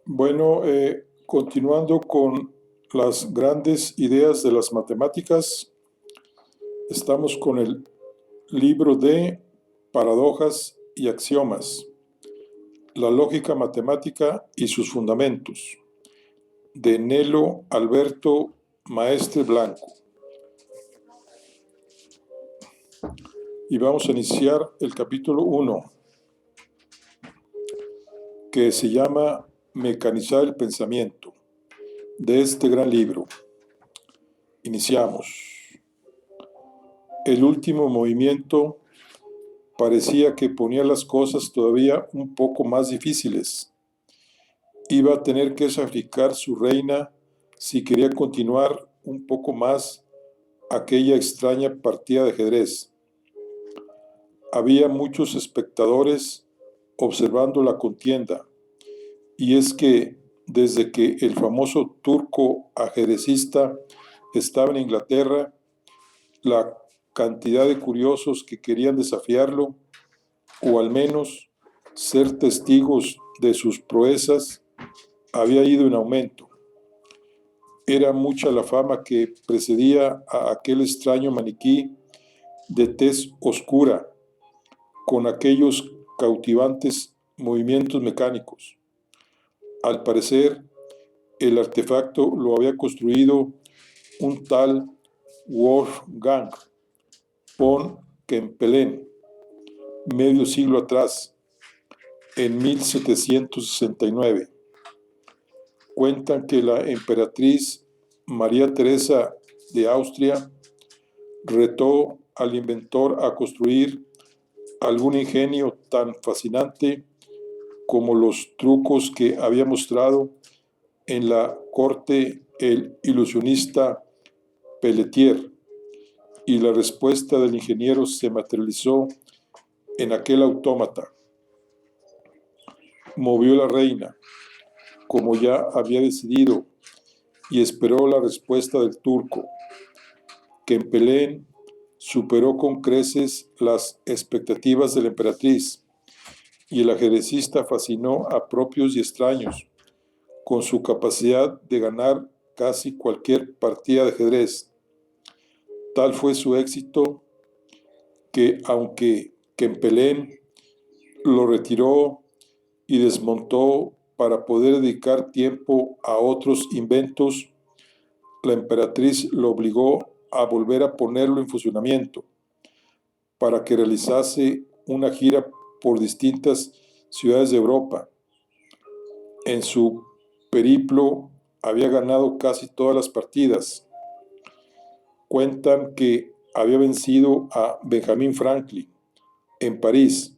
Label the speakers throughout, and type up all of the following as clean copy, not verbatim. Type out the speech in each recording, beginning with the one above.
Speaker 1: Bueno, continuando con las grandes ideas de las matemáticas, estamos con el libro de Paradojas y Axiomas, la lógica matemática y sus fundamentos, de Nelo Alberto Maestre Blanco. Y vamos a iniciar el capítulo 1, que se llama Mecanizar el pensamiento, de este gran libro. Iniciamos. El último movimiento parecía que ponía las cosas todavía un poco más difíciles. Iba a tener que sacrificar su reina si quería continuar un poco más aquella extraña partida de ajedrez. Había muchos espectadores observando la contienda, y es que desde que el famoso turco ajedrecista estaba en Inglaterra, la cantidad de curiosos que querían desafiarlo, o al menos ser testigos de sus proezas, había ido en aumento. Era mucha la fama que precedía a aquel extraño maniquí de tez oscura, con aquellos cautivantes movimientos mecánicos. Al parecer, el artefacto lo había construido un tal Wolfgang von Kempelen, medio siglo atrás, en 1769. Cuentan que la emperatriz María Teresa de Austria retó al inventor a construir algún ingenio tan fascinante como los trucos que había mostrado en la corte el ilusionista Pelletier, y la respuesta del ingeniero se materializó en aquel autómata. Movió la reina, como ya había decidido, y esperó la respuesta del turco. Kempelen superó con creces las expectativas de la emperatriz, y el ajedrecista fascinó a propios y extraños con su capacidad de ganar casi cualquier partida de ajedrez. Tal fue su éxito que, aunque Kempelen lo retiró y desmontó para poder dedicar tiempo a otros inventos, la emperatriz lo obligó a volver a ponerlo en funcionamiento para que realizase una gira por distintas ciudades de Europa. En su periplo había ganado casi todas las partidas. Cuentan que había vencido a Benjamin Franklin en París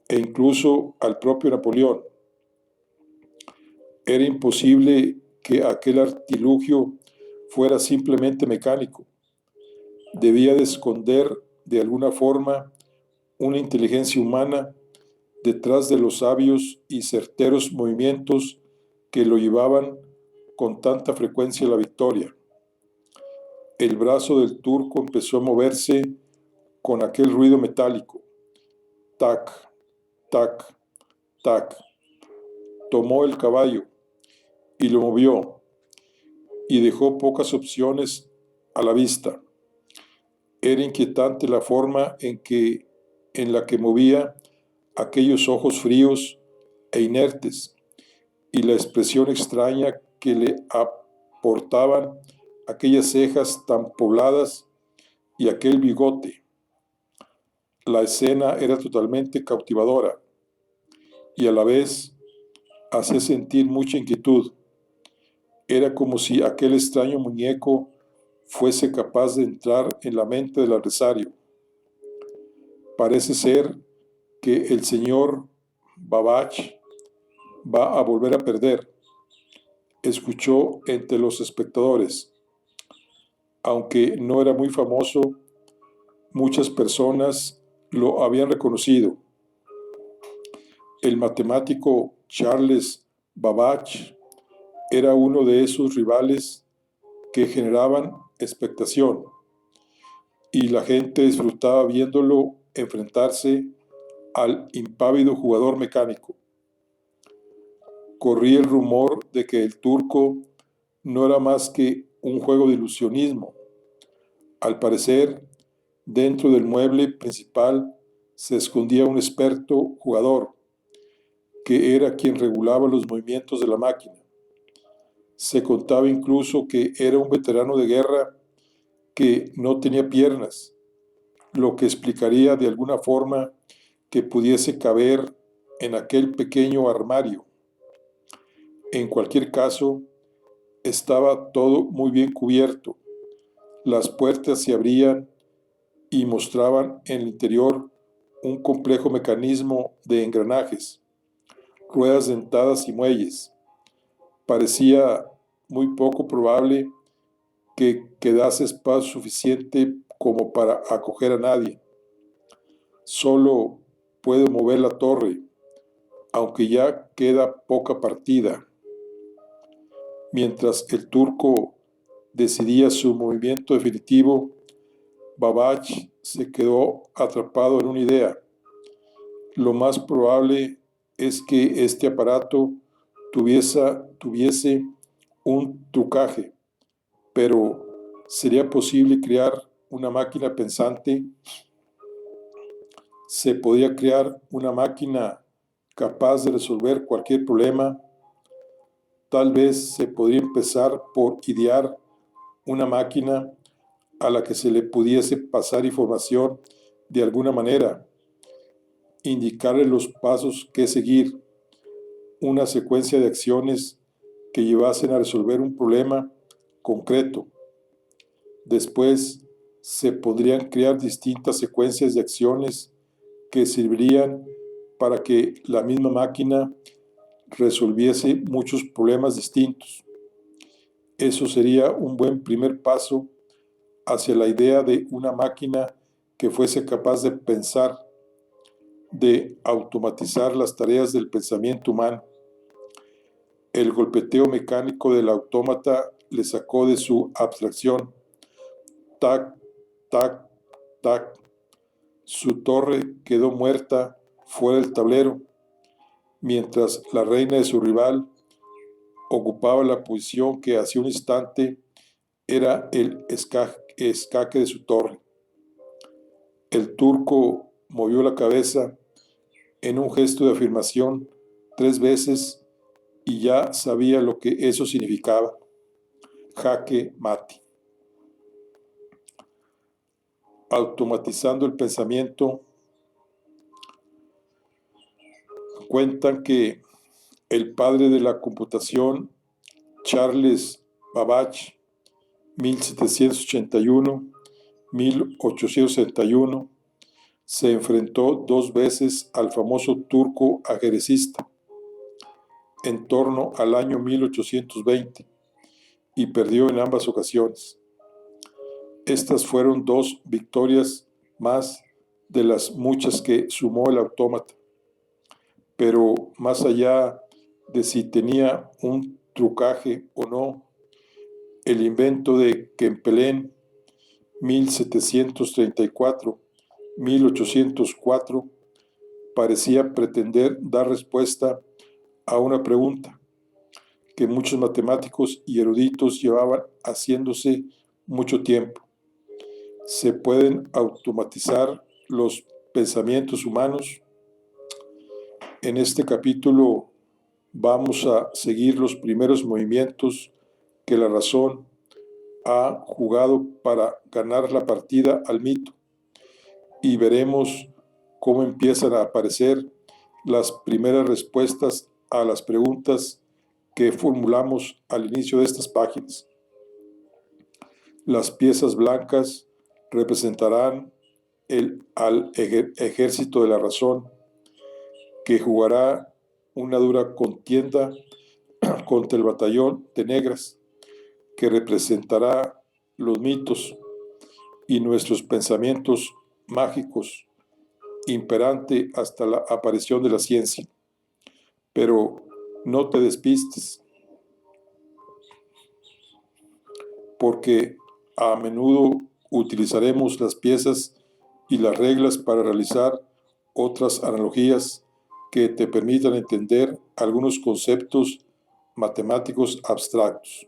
Speaker 1: e incluso al propio Napoleón. Era imposible que aquel artilugio fuera simplemente mecánico. Debía de esconder de alguna forma una inteligencia humana detrás de los sabios y certeros movimientos que lo llevaban con tanta frecuencia a la victoria. El brazo del turco empezó a moverse con aquel ruido metálico. Tac, tac, tac. Tomó el caballo y lo movió, y dejó pocas opciones a la vista. Era inquietante la forma en la que movía aquellos ojos fríos e inertes, y la expresión extraña que le aportaban aquellas cejas tan pobladas y aquel bigote. La escena era totalmente cautivadora, y a la vez hacía sentir mucha inquietud. Era como si aquel extraño muñeco fuese capaz de entrar en la mente del adversario. Parece ser que el señor Babbage va a volver a perder, escuchó entre los espectadores. Aunque no era muy famoso, muchas personas lo habían reconocido. El matemático Charles Babbage era uno de esos rivales que generaban expectación, y la gente disfrutaba viéndolo enfrentarse al impávido jugador mecánico. Corría el rumor de que el turco no era más que un juego de ilusionismo. Al parecer, dentro del mueble principal se escondía un experto jugador, que era quien regulaba los movimientos de la máquina. Se contaba incluso que era un veterano de guerra que no tenía piernas, lo que explicaría de alguna forma que pudiese caber en aquel pequeño armario. En cualquier caso, estaba todo muy bien cubierto. Las puertas se abrían y mostraban en el interior un complejo mecanismo de engranajes, ruedas dentadas y muelles. Parecía muy poco probable que quedase espacio suficiente como para acoger a nadie. Solo puedo mover la torre, aunque ya queda poca partida. Mientras el turco decidía su movimiento definitivo, Babbage se quedó atrapado en una idea. Lo más probable es que este aparato tuviese un trucaje, pero ¿sería posible crear una máquina pensante? ¿Se podía crear una máquina capaz de resolver cualquier problema? Tal vez se podría empezar por idear una máquina a la que se le pudiese pasar información de alguna manera, indicarle los pasos que seguir, una secuencia de acciones que llevasen a resolver un problema concreto. Después se podrían crear distintas secuencias de acciones que servirían para que la misma máquina resolviese muchos problemas distintos. Eso sería un buen primer paso hacia la idea de una máquina que fuese capaz de pensar, de automatizar las tareas del pensamiento humano. El golpeteo mecánico del autómata le sacó de su abstracción. Tac, tac, tac. Su torre quedó muerta fuera del tablero, mientras la reina de su rival ocupaba la posición que hace un instante era el escaque de su torre. El turco movió la cabeza en un gesto de afirmación 3 veces y ya sabía lo que eso significaba. Jaque mate. Automatizando el pensamiento, cuentan que el padre de la computación, Charles Babbage, 1781-1861, se enfrentó 2 veces al famoso turco ajedrecista en torno al año 1820 y perdió en ambas ocasiones. Estas fueron 2 victorias más de las muchas que sumó el autómata, pero más allá de si tenía un trucaje o no, el invento de Kempelen 1734-1804 parecía pretender dar respuesta a una pregunta que muchos matemáticos y eruditos llevaban haciéndose mucho tiempo. ¿Se pueden automatizar los pensamientos humanos? En este capítulo vamos a seguir los primeros movimientos que la razón ha jugado para ganar la partida al mito y veremos cómo empiezan a aparecer las primeras respuestas a las preguntas que formulamos al inicio de estas páginas. Las piezas blancas representarán al ejército de la razón, que jugará una dura contienda contra el batallón de negras, que representará los mitos y nuestros pensamientos mágicos, imperante hasta la aparición de la ciencia. Pero no te despistes, porque a menudo utilizaremos las piezas y las reglas para realizar otras analogías que te permitan entender algunos conceptos matemáticos abstractos.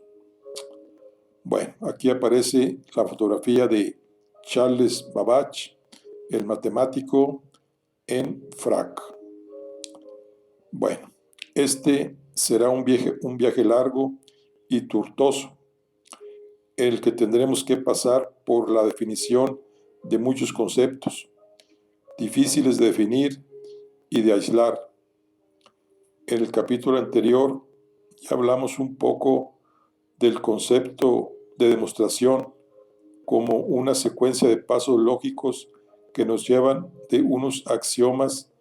Speaker 1: Bueno, aquí aparece la fotografía de Charles Babbage, el matemático en frac. Bueno, este será un viaje largo y tortuoso, en el que tendremos que pasar por la definición de muchos conceptos, difíciles de definir y de aislar. En el capítulo anterior ya hablamos un poco del concepto de demostración como una secuencia de pasos lógicos que nos llevan de unos axiomas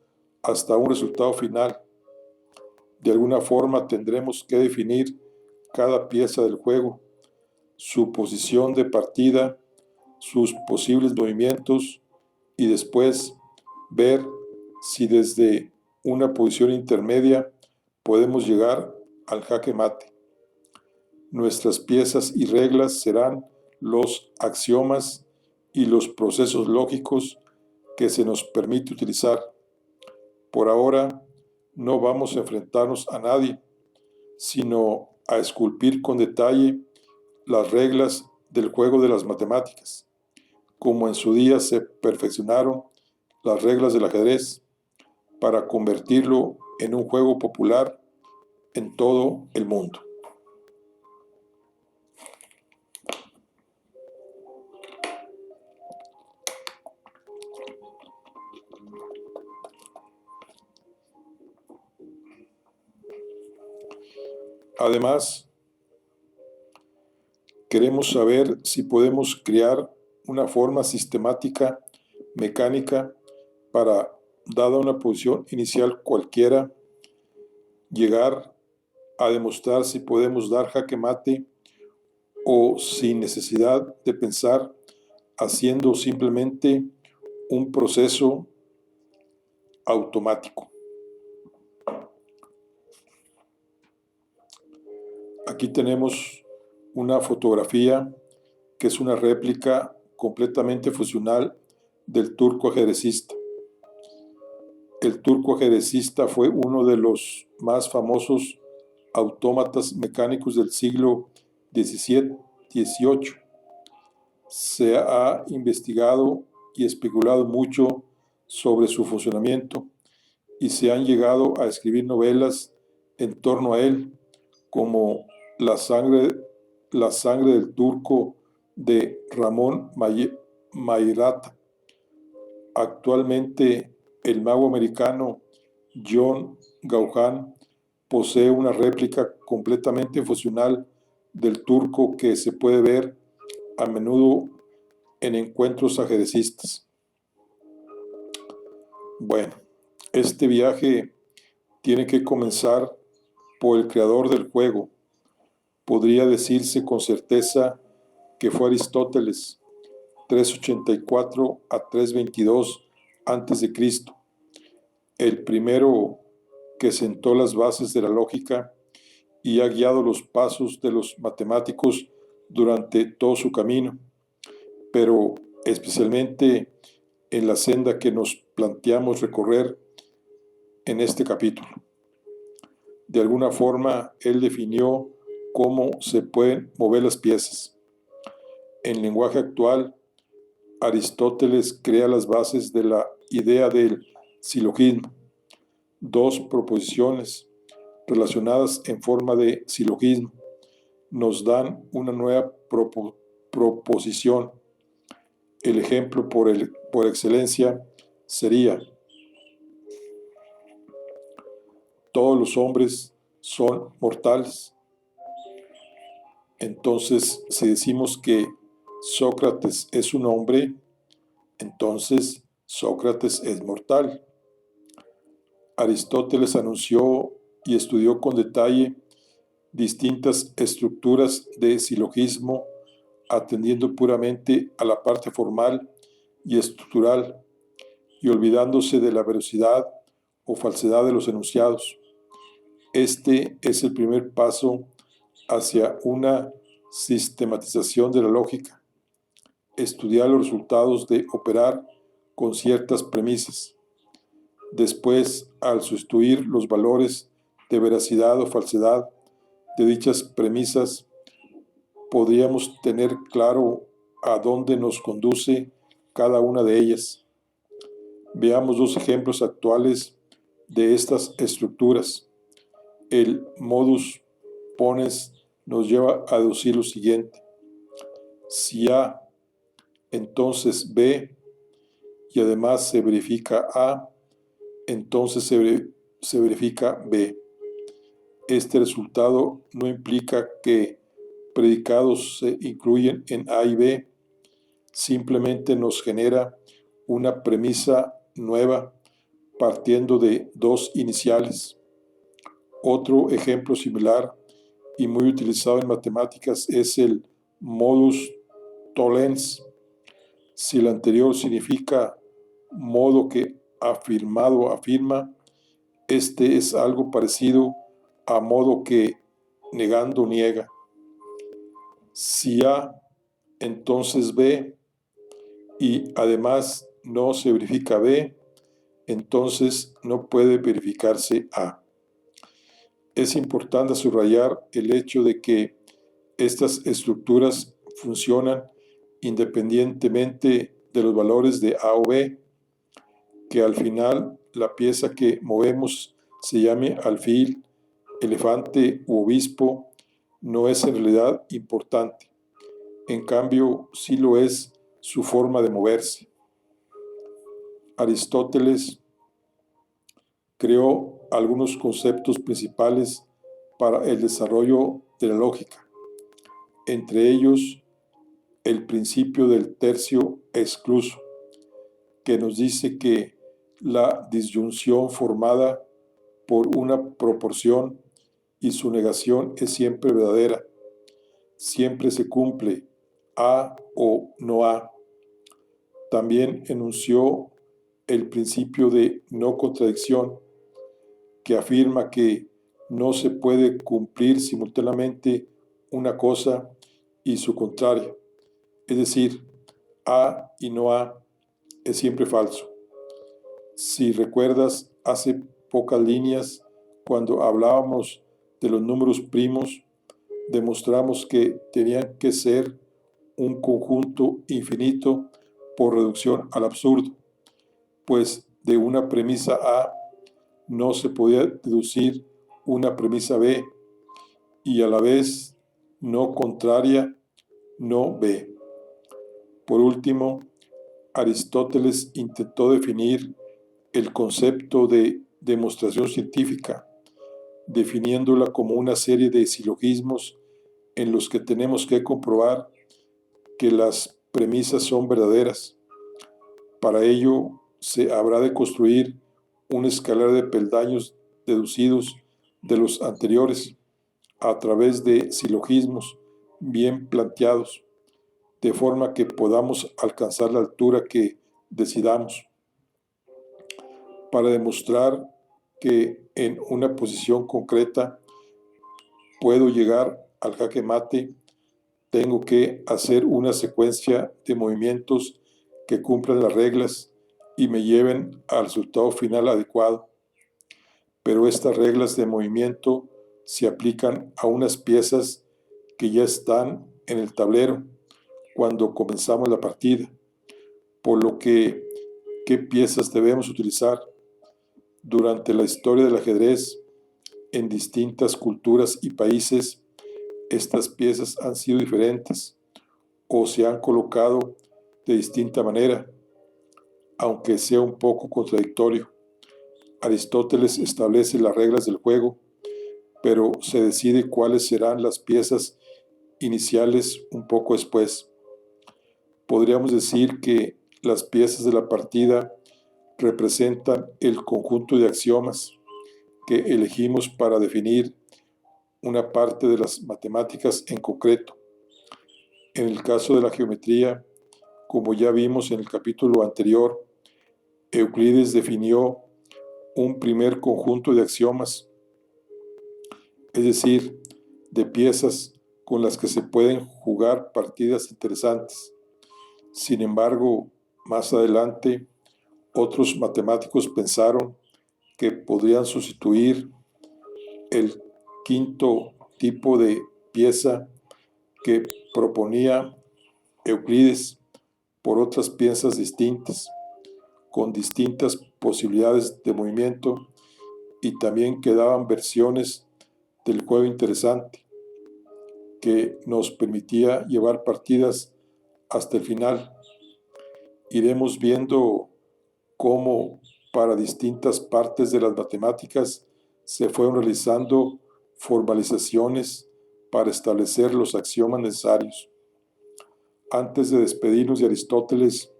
Speaker 1: hasta un resultado final. De alguna forma tendremos que definir cada pieza del juego, su posición de partida, sus posibles movimientos y después ver si desde una posición intermedia podemos llegar al jaque mate. Nuestras piezas y reglas serán los axiomas y los procesos lógicos que se nos permite utilizar. Por ahora no vamos a enfrentarnos a nadie, sino a esculpir con detalle las reglas del juego de las matemáticas, como en su día se perfeccionaron las reglas del ajedrez para convertirlo en un juego popular en todo el mundo. Además, queremos saber si podemos crear una forma sistemática, mecánica, para, dada una posición inicial cualquiera, llegar a demostrar si podemos dar jaque mate o sin necesidad de pensar, haciendo simplemente un proceso automático. Aquí tenemos una fotografía que es una réplica completamente funcional del turco ajedrecista. El turco ajedrecista fue uno de los más famosos autómatas mecánicos del siglo XVII. Se ha investigado y especulado mucho sobre su funcionamiento y se han llegado a escribir novelas en torno a él, como La sangre del turco de Ramón Mairata. Actualmente, el mago americano John Gauhan posee una réplica completamente funcional del turco que se puede ver a menudo en encuentros ajedrecistas. Bueno, este viaje tiene que comenzar por el creador del juego. Podría decirse con certeza que fue Aristóteles, 384 a 322 a.C., el primero que sentó las bases de la lógica y ha guiado los pasos de los matemáticos durante todo su camino, pero especialmente en la senda que nos planteamos recorrer en este capítulo. De alguna forma, él definió cómo se pueden mover las piezas. En lenguaje actual, Aristóteles crea las bases de la idea del silogismo, dos proposiciones relacionadas en forma de silogismo nos dan una nueva proposición. El ejemplo por excelencia sería: todos los hombres son mortales. Entonces, si decimos que Sócrates es un hombre, entonces Sócrates es mortal. Aristóteles anunció y estudió con detalle distintas estructuras de silogismo, atendiendo puramente a la parte formal y estructural y olvidándose de la veracidad o falsedad de los enunciados. Este es el primer paso hacia una sistematización de la lógica, estudiar los resultados de operar con ciertas premisas. Después, al sustituir los valores de veracidad o falsedad de dichas premisas, podríamos tener claro a dónde nos conduce cada una de ellas. Veamos dos ejemplos actuales de estas estructuras. El modus ponens nos lleva a deducir lo siguiente: si A, entonces B, y además se verifica A, entonces se verifica B. Este resultado no implica que predicados se incluyen en A y B, simplemente nos genera una premisa nueva partiendo de dos iniciales. Otro ejemplo similar y muy utilizado en matemáticas es el modus tollens. Si el anterior significa modo que afirmado afirma, este es algo parecido a modo que negando niega. Si A, entonces B, y además no se verifica B, entonces no puede verificarse A. Es importante subrayar el hecho de que estas estructuras funcionan independientemente de los valores de A o B, que al final la pieza que movemos se llame alfil, elefante u obispo, no es en realidad importante. En cambio, sí lo es su forma de moverse. Aristóteles creó algunos conceptos principales para el desarrollo de la lógica, entre ellos el principio del tercio excluso, que nos dice que la disyunción formada por una proporción y su negación es siempre verdadera, siempre se cumple A o no A. También enunció el principio de no contradicción, que afirma que no se puede cumplir simultáneamente una cosa y su contraria, es decir, A y no A es siempre falso. Si recuerdas, hace pocas líneas, cuando hablábamos de los números primos, demostramos que tenían que ser un conjunto infinito por reducción al absurdo, pues de una premisa A no se podía deducir una premisa B, y a la vez no contraria, no B. Por último, Aristóteles intentó definir el concepto de demostración científica, definiéndola como una serie de silogismos en los que tenemos que comprobar que las premisas son verdaderas. Para ello, se habrá de construir un escalar de peldaños deducidos de los anteriores a través de silogismos bien planteados, de forma que podamos alcanzar la altura que decidamos. Para demostrar que en una posición concreta puedo llegar al jaque mate, tengo que hacer una secuencia de movimientos que cumplan las reglas y me lleven al resultado final adecuado. Pero estas reglas de movimiento se aplican a unas piezas que ya están en el tablero cuando comenzamos la partida, por lo que, ¿qué piezas debemos utilizar? Durante la historia del ajedrez, en distintas culturas y países, estas piezas han sido diferentes o se han colocado de distinta manera, aunque sea un poco contradictorio. Aristóteles establece las reglas del juego, pero se decide cuáles serán las piezas iniciales un poco después. Podríamos decir que las piezas de la partida representan el conjunto de axiomas que elegimos para definir una parte de las matemáticas en concreto. En el caso de la geometría, como ya vimos en el capítulo anterior, Euclides definió un primer conjunto de axiomas, es decir, de piezas con las que se pueden jugar partidas interesantes. Sin embargo, más adelante, Otros matemáticos pensaron que podrían sustituir el quinto tipo de pieza que proponía Euclides por otras piezas distintas, con distintas posibilidades de movimiento, y también quedaban versiones del juego interesante que nos permitía llevar partidas hasta el final. Iremos viendo cómo para distintas partes de las matemáticas se fueron realizando formalizaciones para establecer los axiomas necesarios. Antes de despedirnos de Aristóteles,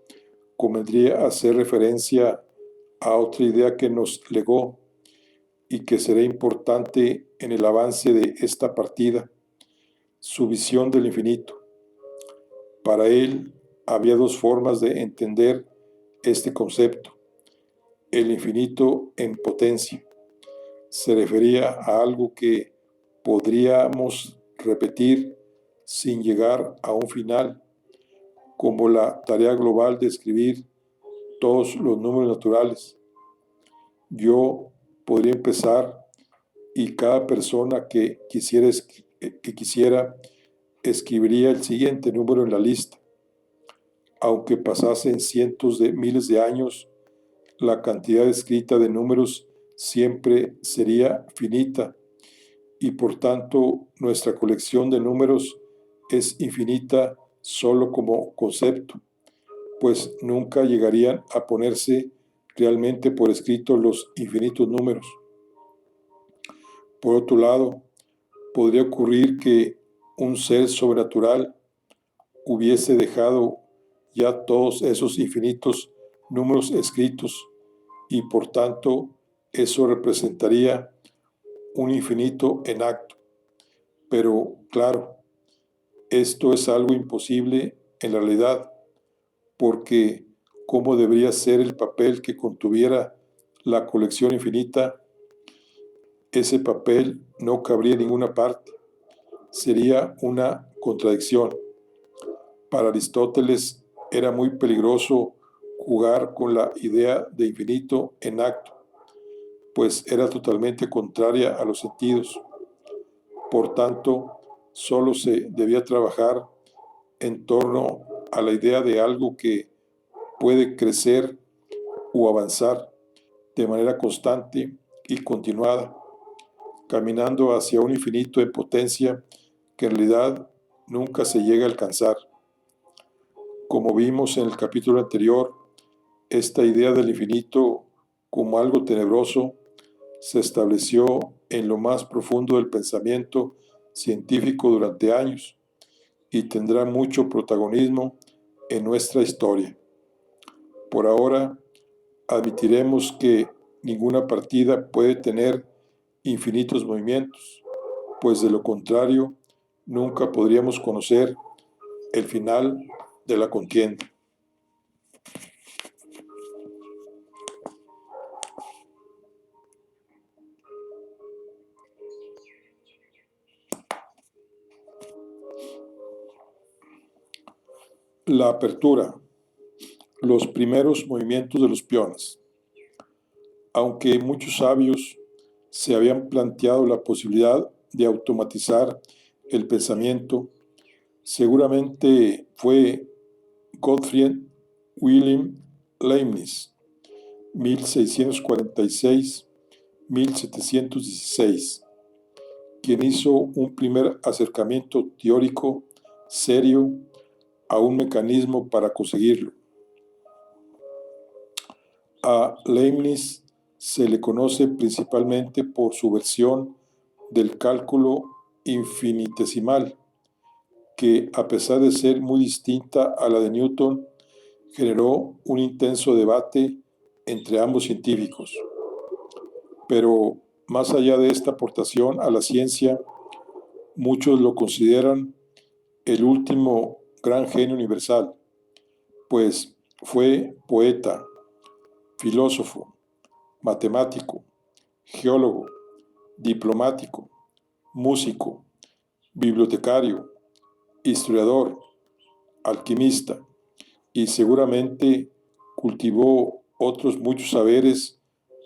Speaker 1: convendría hacer referencia a otra idea que nos legó y que será importante en el avance de esta partida: su visión del infinito. Para él había dos formas de entender este concepto: el infinito en potencia. Se refería a algo que podríamos repetir sin llegar a un final, como la tarea global de escribir todos los números naturales. Yo podría empezar y cada persona que quisiera escribiría el siguiente número en la lista. Aunque pasasen cientos de miles de años, la cantidad escrita de números siempre sería finita, y por tanto nuestra colección de números es infinita solo como concepto, pues nunca llegarían a ponerse realmente por escrito los infinitos números. Por otro lado, podría ocurrir que un ser sobrenatural hubiese dejado ya todos esos infinitos números escritos, y por tanto eso representaría un infinito en acto. Pero claro, esto es algo imposible en la realidad, porque ¿cómo debería ser el papel que contuviera la colección infinita? Ese papel no cabría en ninguna parte. Sería una contradicción. Para Aristóteles era muy peligroso jugar con la idea de infinito en acto, pues era totalmente contraria a los sentidos. Por tanto, solo se debía trabajar en torno a la idea de algo que puede crecer o avanzar de manera constante y continuada, caminando hacia un infinito en potencia que en realidad nunca se llega a alcanzar. Como vimos en el capítulo anterior, esta idea del infinito como algo tenebroso se estableció en lo más profundo del pensamiento científico durante años y tendrá mucho protagonismo en nuestra historia. Por ahora, admitiremos que ninguna partida puede tener infinitos movimientos, pues de lo contrario, nunca podríamos conocer el final de la contienda. La apertura, los primeros movimientos de los peones. Aunque muchos sabios se habían planteado la posibilidad de automatizar el pensamiento, seguramente fue Gottfried Wilhelm Leibniz, 1646-1716, quien hizo un primer acercamiento teórico serio a un mecanismo para conseguirlo. A Leibniz se le conoce principalmente por su versión del cálculo infinitesimal, que a pesar de ser muy distinta a la de Newton, generó un intenso debate entre ambos científicos. Pero más allá de esta aportación a la ciencia, muchos lo consideran el último gran genio universal, pues fue poeta, filósofo, matemático, geólogo, diplomático, músico, bibliotecario, historiador, alquimista, y seguramente cultivó otros muchos saberes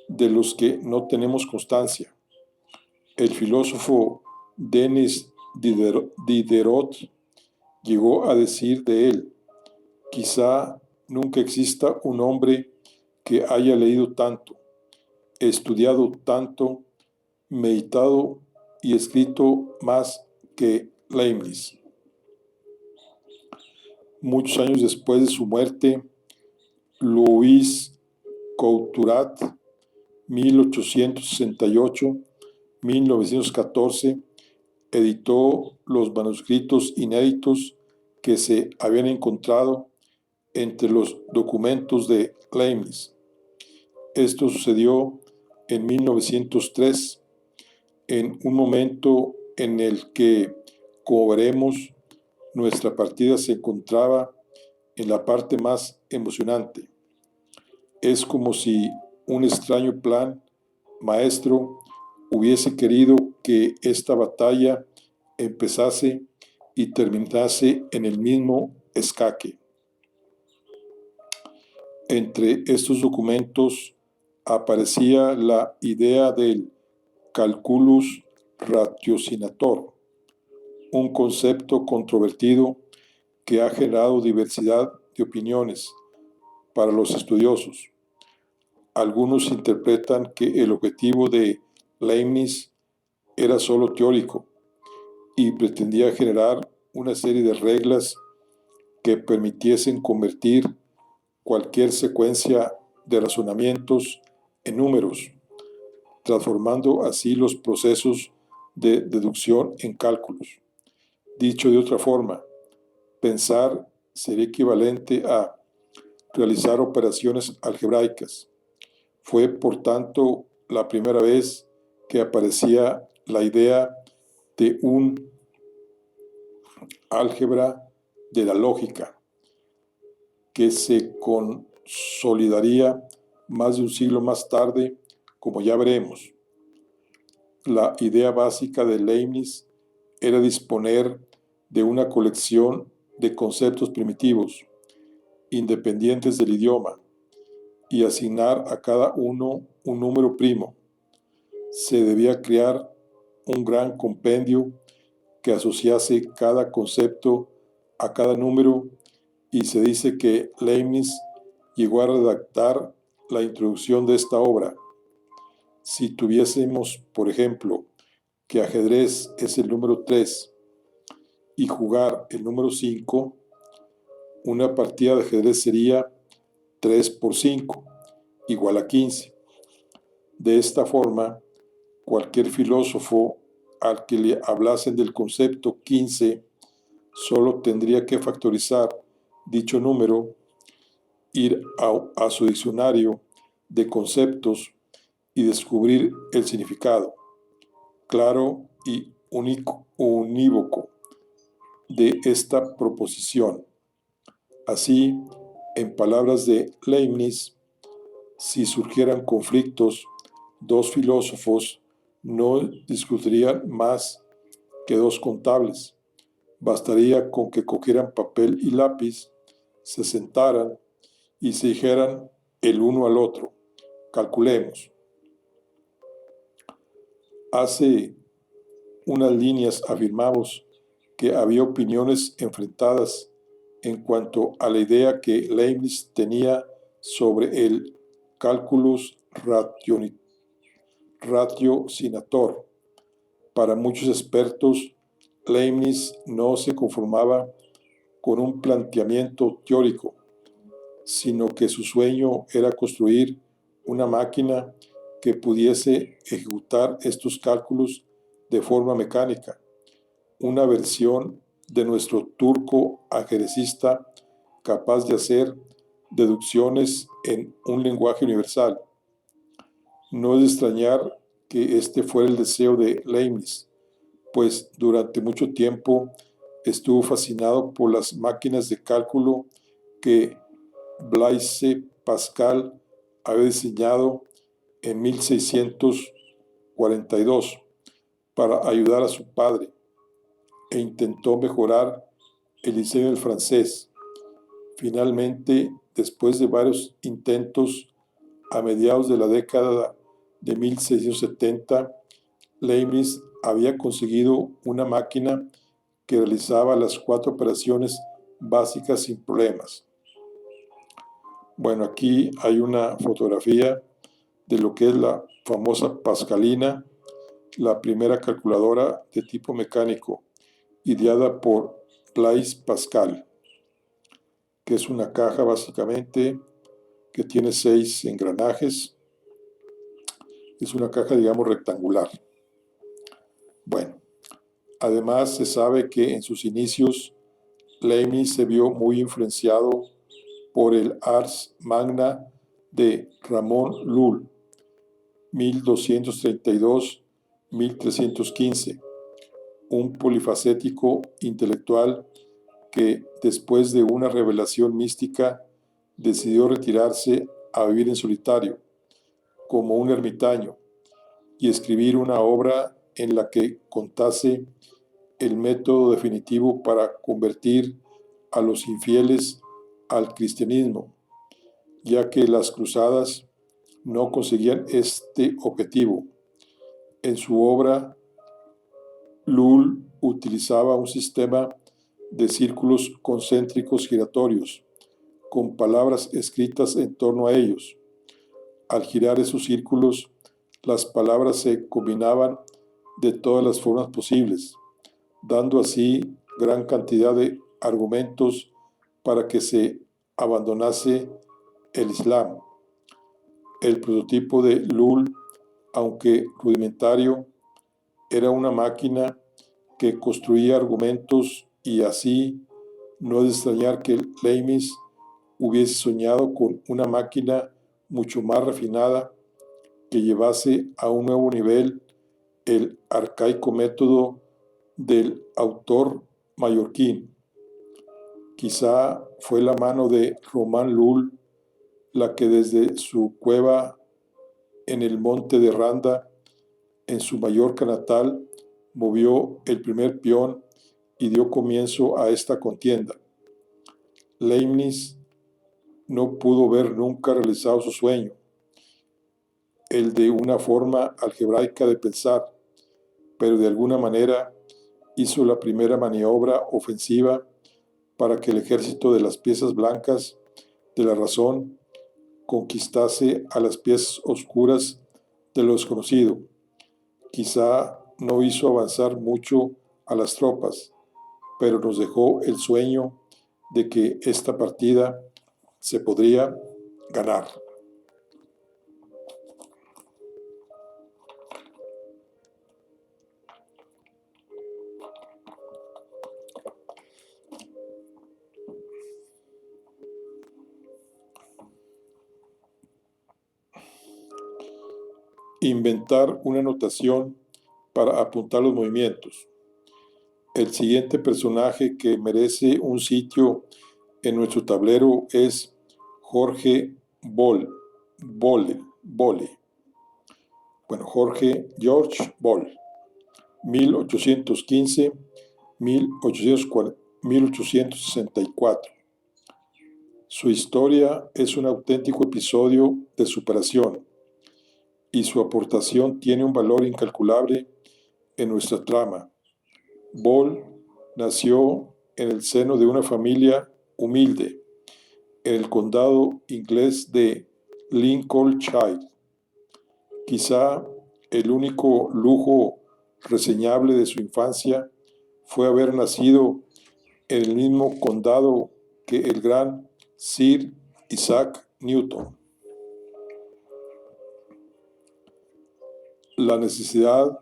Speaker 1: de los que no tenemos constancia. El filósofo Denis Diderot llegó a decir de él: quizá nunca exista un hombre que haya leído tanto, estudiado tanto, meditado y escrito más que Leibniz. Muchos años después de su muerte, Louis Couturat, 1868-1914, editó los manuscritos inéditos que se habían encontrado entre los documentos de Leibniz. Esto sucedió en 1903, en un momento en el que, como veremos, nuestra partida se encontraba en la parte más emocionante. Es como si un extraño plan maestro hubiese querido que esta batalla empezase y terminase en el mismo escaque. Entre estos documentos aparecía la idea del calculus ratiocinator, un concepto controvertido que ha generado diversidad de opiniones para los estudiosos. Algunos interpretan que el objetivo de Leibniz era solo teórico y pretendía generar una serie de reglas que permitiesen convertir cualquier secuencia de razonamientos en números, transformando así los procesos de deducción en cálculos. Dicho de otra forma, pensar sería equivalente a realizar operaciones algebraicas. Fue, por tanto, la primera vez que aparecía la idea de un álgebra de la lógica, que se consolidaría más de un siglo más tarde, como ya veremos. La idea básica de Leibniz era disponer de una colección de conceptos primitivos, independientes del idioma, y asignar a cada uno un número primo. Se debía crear un gran compendio que asociase cada concepto a cada número, y se dice que Leibniz llegó a redactar la introducción de esta obra. Si tuviésemos, por ejemplo, que ajedrez es el número 3 y jugar el número 5, una partida de ajedrez sería 3 por 5, igual a 15. De esta forma, cualquier filósofo al que le hablasen del concepto 15 solo tendría que factorizar dicho número, ir a su diccionario de conceptos y descubrir el significado claro y unívoco de esta proposición. Así, en palabras de Leibniz, si surgieran conflictos, dos filósofos no discutirían más que dos contables. Bastaría con que cogieran papel y lápiz, se sentaran y se dijeran el uno al otro: calculemos. Hace unas líneas afirmamos que había opiniones enfrentadas en cuanto a la idea que Leibniz tenía sobre el calculus ratiocinator. Para muchos expertos, Leibniz no se conformaba con un planteamiento teórico, sino que su sueño era construir una máquina que pudiese ejecutar estos cálculos de forma mecánica, una versión de nuestro turco ajedrecista capaz de hacer deducciones en un lenguaje universal. No es de extrañar que este fuera el deseo de Leibniz, pues durante mucho tiempo estuvo fascinado por las máquinas de cálculo que Blaise Pascal había diseñado en 1642 para ayudar a su padre, e intentó mejorar el diseño del francés. Finalmente, después de varios intentos, A mediados de la década de 1670, Leibniz había conseguido una máquina que realizaba las 4 operaciones básicas sin problemas. Bueno, aquí hay una fotografía de lo que es la famosa Pascalina, la primera calculadora de tipo mecánico, ideada por Blaise Pascal, que es una caja básicamente que tiene 6 engranajes. Es una caja, digamos, rectangular. Bueno, además se sabe que en sus inicios Leibniz se vio muy influenciado por el Ars Magna de Ramón Lull, 1232-1315, un polifacético intelectual que, después de una revelación mística, decidió retirarse a vivir en solitario, como un ermitaño, y escribir una obra en la que contase el método definitivo para convertir a los infieles al cristianismo, ya que las cruzadas no conseguían este objetivo. En su obra, Lull utilizaba un sistema de círculos concéntricos giratorios, con palabras escritas en torno a ellos. Al girar esos círculos, las palabras se combinaban de todas las formas posibles, dando así gran cantidad de argumentos para que se abandonase el Islam. El prototipo de Lull, aunque rudimentario, era una máquina que construía argumentos, y así no es de extrañar que Leibniz hubiese soñado con una máquina mucho más refinada que llevase a un nuevo nivel el arcaico método del autor mallorquín. Quizá fue la mano de Román Lull la que desde su cueva en el monte de Randa, en su Mallorca natal, movió el primer peón y dio comienzo a esta contienda. Leibniz no pudo ver nunca realizado su sueño, el de una forma algebraica de pensar, pero de alguna manera hizo la primera maniobra ofensiva para que el ejército de las piezas blancas de la razón conquistase a las piezas oscuras de lo desconocido. Quizá no hizo avanzar mucho a las tropas, pero nos dejó el sueño de que esta partida se podría ganar. Inventar una notación para apuntar los movimientos. El siguiente personaje que merece un sitio en nuestro tablero es Jorge Bolle. Bueno, George Boll, 1815-1864. Su historia es un auténtico episodio de superación, y su aportación tiene un valor incalculable en nuestra trama. Boll nació en el seno de una familia humilde en el condado inglés de Lincolnshire. Quizá el único lujo reseñable de su infancia fue haber nacido en el mismo condado que el gran Sir Isaac Newton. La necesidad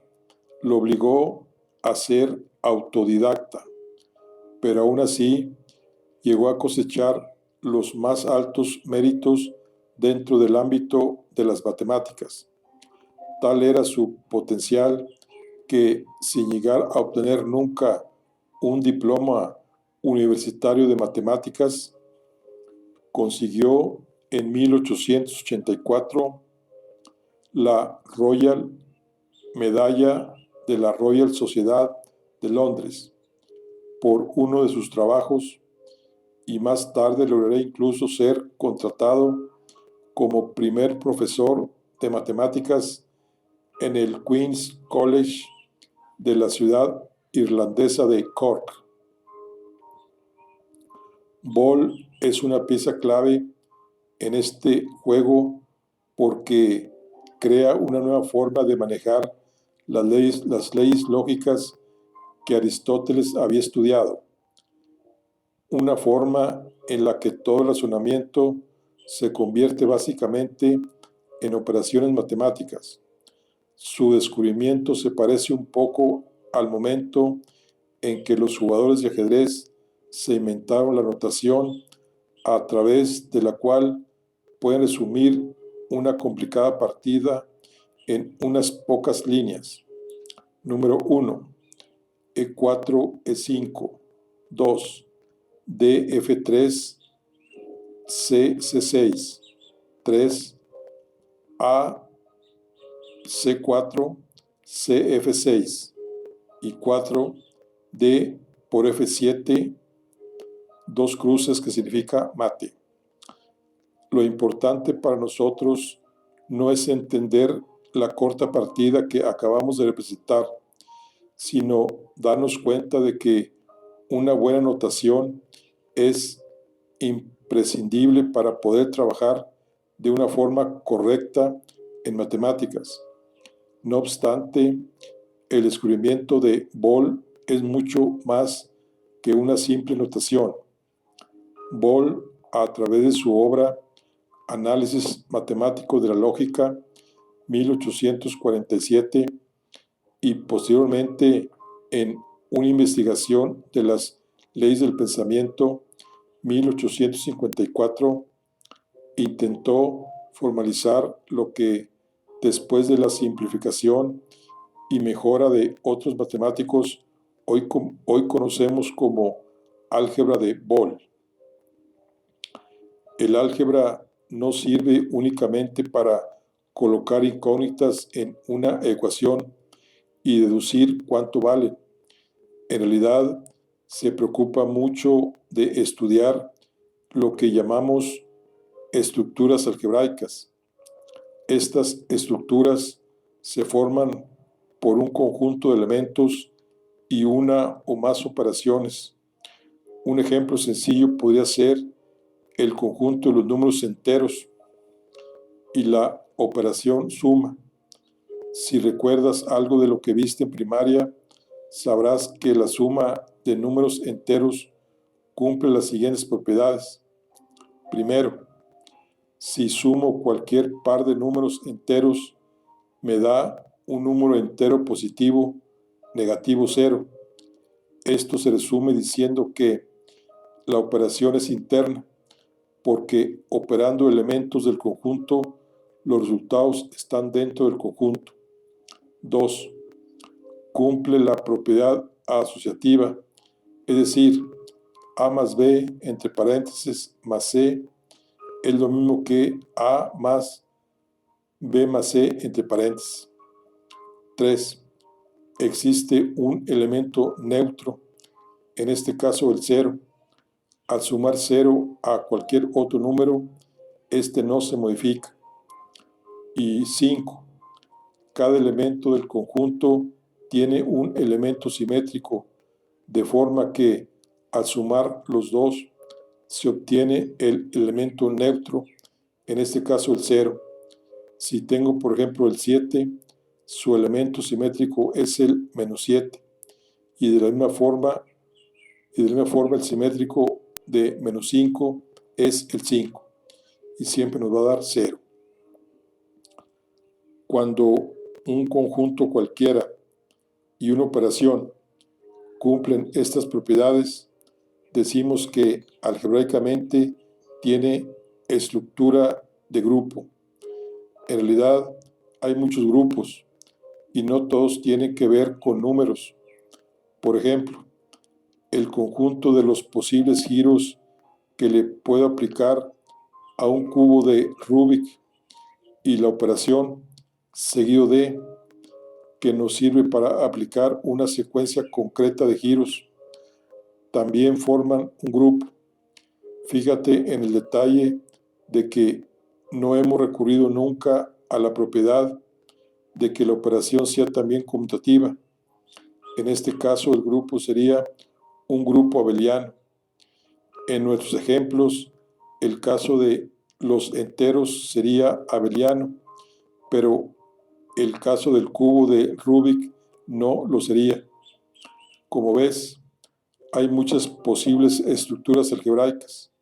Speaker 1: lo obligó a ser autodidacta, pero aún así llegó a cosechar los más altos méritos dentro del ámbito de las matemáticas. Tal era su potencial que, sin llegar a obtener nunca un diploma universitario de matemáticas, consiguió en 1884 la Royal Medalla de la Royal Sociedad de Londres por uno de sus trabajos, y más tarde lograría incluso ser contratado como primer profesor de matemáticas en el Queen's College de la ciudad irlandesa de Cork. Bol es una pieza clave en este juego porque crea una nueva forma de manejar las leyes lógicas que Aristóteles había estudiado, una forma en la que todo razonamiento se convierte básicamente en operaciones matemáticas. Su descubrimiento se parece un poco al momento en que los jugadores de ajedrez se inventaron la notación a través de la cual pueden resumir una complicada partida en unas pocas líneas. Número 1, E4, E5, 2, D, F3, C, C6, 3, A, C4, C, F6 y 4, D por F7, dos cruces que significa mate. Lo importante para nosotros no es entender la corta partida que acabamos de representar, sino darnos cuenta de que una buena notación es imprescindible para poder trabajar de una forma correcta en matemáticas. No obstante, el descubrimiento de Bol es mucho más que una simple notación. Bol, a través de su obra Análisis matemático de la lógica, 1847, y posteriormente en una investigación de las leyes del pensamiento, 1854, intentó formalizar lo que después de la simplificación y mejora de otros matemáticos hoy conocemos como álgebra de Bol. El álgebra no sirve únicamente para colocar incógnitas en una ecuación y deducir cuánto vale. En realidad, se preocupa mucho de estudiar lo que llamamos estructuras algebraicas. Estas estructuras se forman por un conjunto de elementos y una o más operaciones. Un ejemplo sencillo podría ser el conjunto de los números enteros y la operación suma. Si recuerdas algo de lo que viste en primaria, sabrás que la suma de números enteros cumple las siguientes propiedades. Primero, si sumo cualquier par de números enteros, me da un número entero positivo, negativo 0. Esto se resume diciendo que la operación es interna, porque operando elementos del conjunto, los resultados están dentro del conjunto. 2. Cumple la propiedad asociativa, es decir, A más B entre paréntesis más C es lo mismo que A más B más C entre paréntesis. 3. Existe un elemento neutro, en este caso el 0. Al sumar 0 a cualquier otro número, este no se modifica. Y 5. Cada elemento del conjunto tiene un elemento simétrico, de forma que al sumar los dos se obtiene el elemento neutro, en este caso el 0. Si tengo, por ejemplo, el 7, su elemento simétrico es el menos 7. Y de la misma forma el simétrico de menos 5 es el 5. Y siempre nos va a dar 0. Cuando un conjunto cualquiera y una operación cumplen estas propiedades, decimos que algebraicamente tiene estructura de grupo. En realidad hay muchos grupos y no todos tienen que ver con números. Por ejemplo, el conjunto de los posibles giros que le puedo aplicar a un cubo de Rubik y la operación seguido de que nos sirve para aplicar una secuencia concreta de giros, también forman un grupo. Fíjate en el detalle de que no hemos recurrido nunca a la propiedad de que la operación sea también conmutativa. En este caso, el grupo sería un grupo abeliano. En nuestros ejemplos, el caso de los enteros sería abeliano, pero el caso del cubo de Rubik no lo sería. Como ves, hay muchas posibles estructuras algebraicas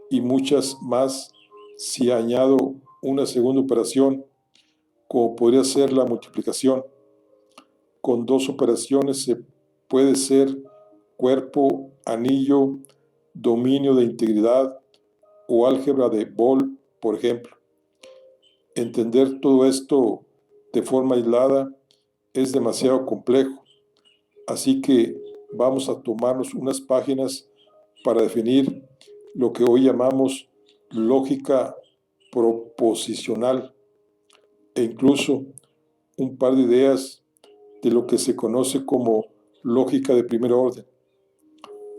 Speaker 1: y muchas más si añado una segunda operación, como podría ser la multiplicación. Con dos operaciones se puede ser cuerpo, anillo, dominio de integridad o álgebra de Boole, por ejemplo. Entender todo esto de forma aislada es demasiado complejo, así que vamos a tomarnos unas páginas para definir lo que hoy llamamos lógica proposicional e incluso un par de ideas de lo que se conoce como lógica de primer orden.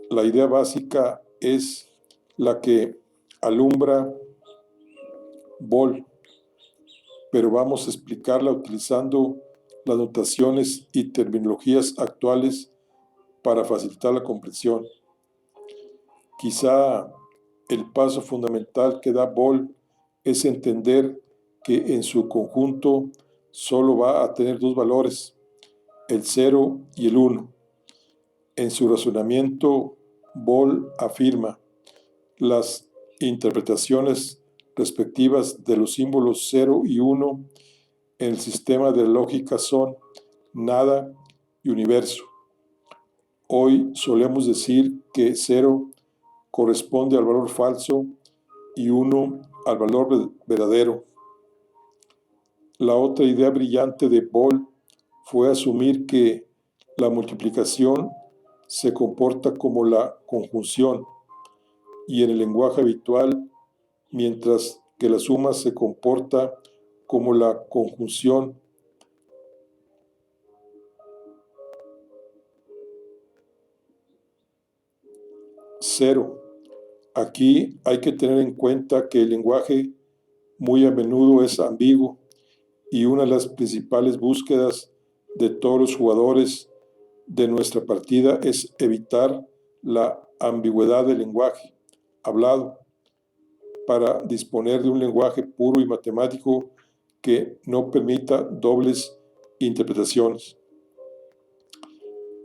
Speaker 1: La idea básica es la que alumbra Boole, pero vamos a explicarla utilizando las notaciones y terminologías actuales para facilitar la comprensión. Quizá el paso fundamental que da Boole es entender que en su conjunto solo va a tener dos valores, el 0 y el 1. En su razonamiento, Boole afirma las interpretaciones respectivas de los símbolos 0 y 1 en el sistema de lógica son nada y universo. Hoy solemos decir que 0 corresponde al valor falso y 1 al valor verdadero. La otra idea brillante de Boole fue asumir que la multiplicación se comporta como la conjunción y en el lenguaje habitual, mientras que la suma se comporta como la conjunción. Cero. Aquí hay que tener en cuenta que el lenguaje muy a menudo es ambiguo y una de las principales búsquedas de todos los jugadores de nuestra partida es evitar la ambigüedad del lenguaje hablado para disponer de un lenguaje puro y matemático que no permita dobles interpretaciones.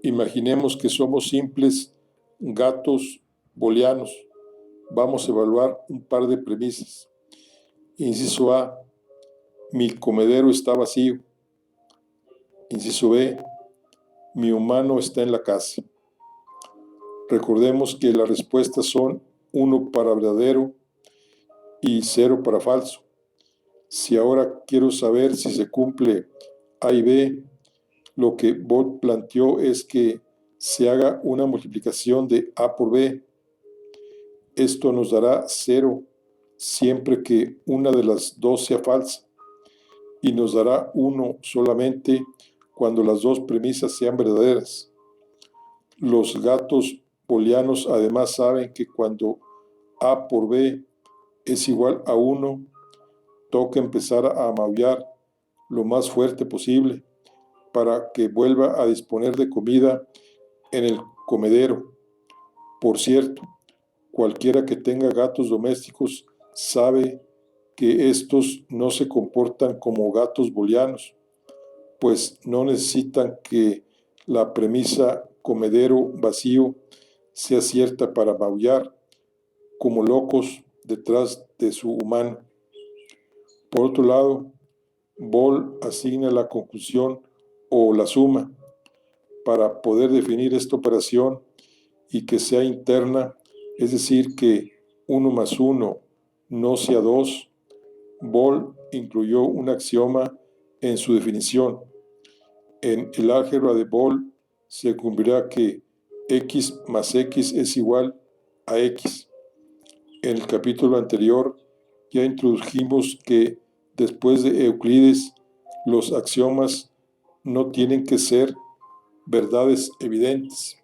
Speaker 1: Imaginemos que somos simples gatos booleanos. Vamos a evaluar un par de premisas. Inciso A, mi comedero está vacío. Inciso B, mi humano está en la casa. Recordemos que las respuestas son 1 para verdadero y 0 para falso. Si ahora quiero saber si se cumple A y B, lo que Boole planteó es que se haga una multiplicación de A por B. Esto nos dará 0 siempre que una de las dos sea falsa y nos dará 1 solamente cuando las dos premisas sean verdaderas. Los gatos booleanos además saben que cuando A por B es igual a 1, toca empezar a maullar lo más fuerte posible para que vuelva a disponer de comida en el comedero. Por cierto, cualquiera que tenga gatos domésticos sabe que estos no se comportan como gatos booleanos, pues no necesitan que la premisa comedero vacío sea cierta para maullar como locos detrás de su humano. Por otro lado, Boole asigna la conjunción o la suma. Para poder definir esta operación y que sea interna, es decir, que 1 más 1 no sea 2, Boole incluyó un axioma en su definición. En el álgebra de Boole se cumplirá que x más x es igual a x. En el capítulo anterior ya introdujimos que después de Euclides los axiomas no tienen que ser verdades evidentes,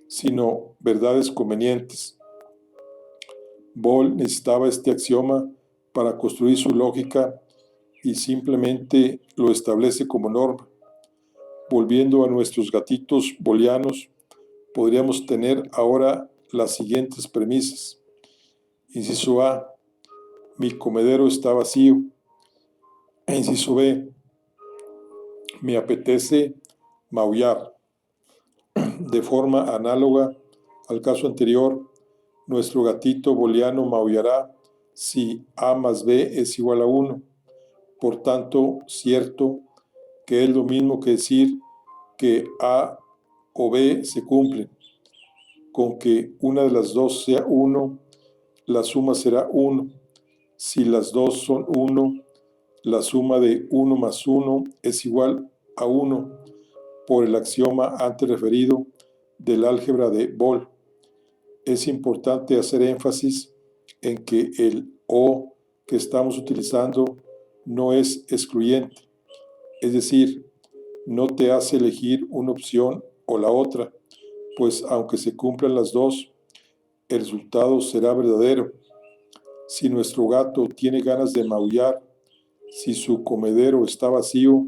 Speaker 1: sino verdades convenientes. Boole necesitaba este axioma para construir su lógica y simplemente lo establece como norma. Volviendo a nuestros gatitos booleanos, podríamos tener ahora las siguientes premisas. Inciso A, mi comedero está vacío. Inciso B, me apetece maullar. De forma análoga al caso anterior, nuestro gatito booleano maullará si A más B es igual a 1. Por tanto, cierto que es lo mismo que decir que A o B se cumplen. Con que una de las dos sea 1, la suma será 1. Si las dos son 1, la suma de 1 más 1 es igual a 1 por el axioma antes referido del álgebra de Boole. Es importante hacer énfasis en que el o que estamos utilizando no es excluyente, es decir, no te hace elegir una opción o la otra, pues aunque se cumplan las dos, el resultado será verdadero. Si nuestro gato tiene ganas de maullar, si su comedero está vacío,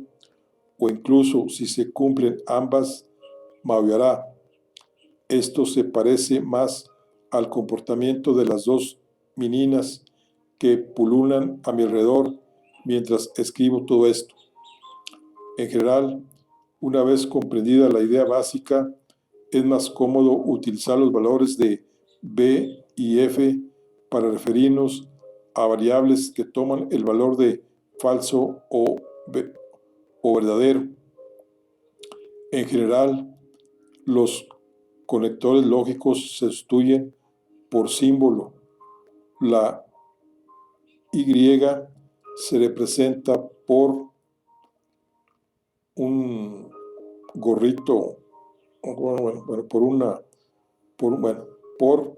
Speaker 1: o incluso si se cumplen ambas, maullará. Esto se parece más al comportamiento de las dos meninas que pululan a mi alrededor mientras escribo todo esto. En general, una vez comprendida la idea básica, es más cómodo utilizar los valores de B y F para referirnos a variables que toman el valor de falso o verdadero. En general, los conectores lógicos se sustituyen por símbolo. La Y se representa por un gorrito, por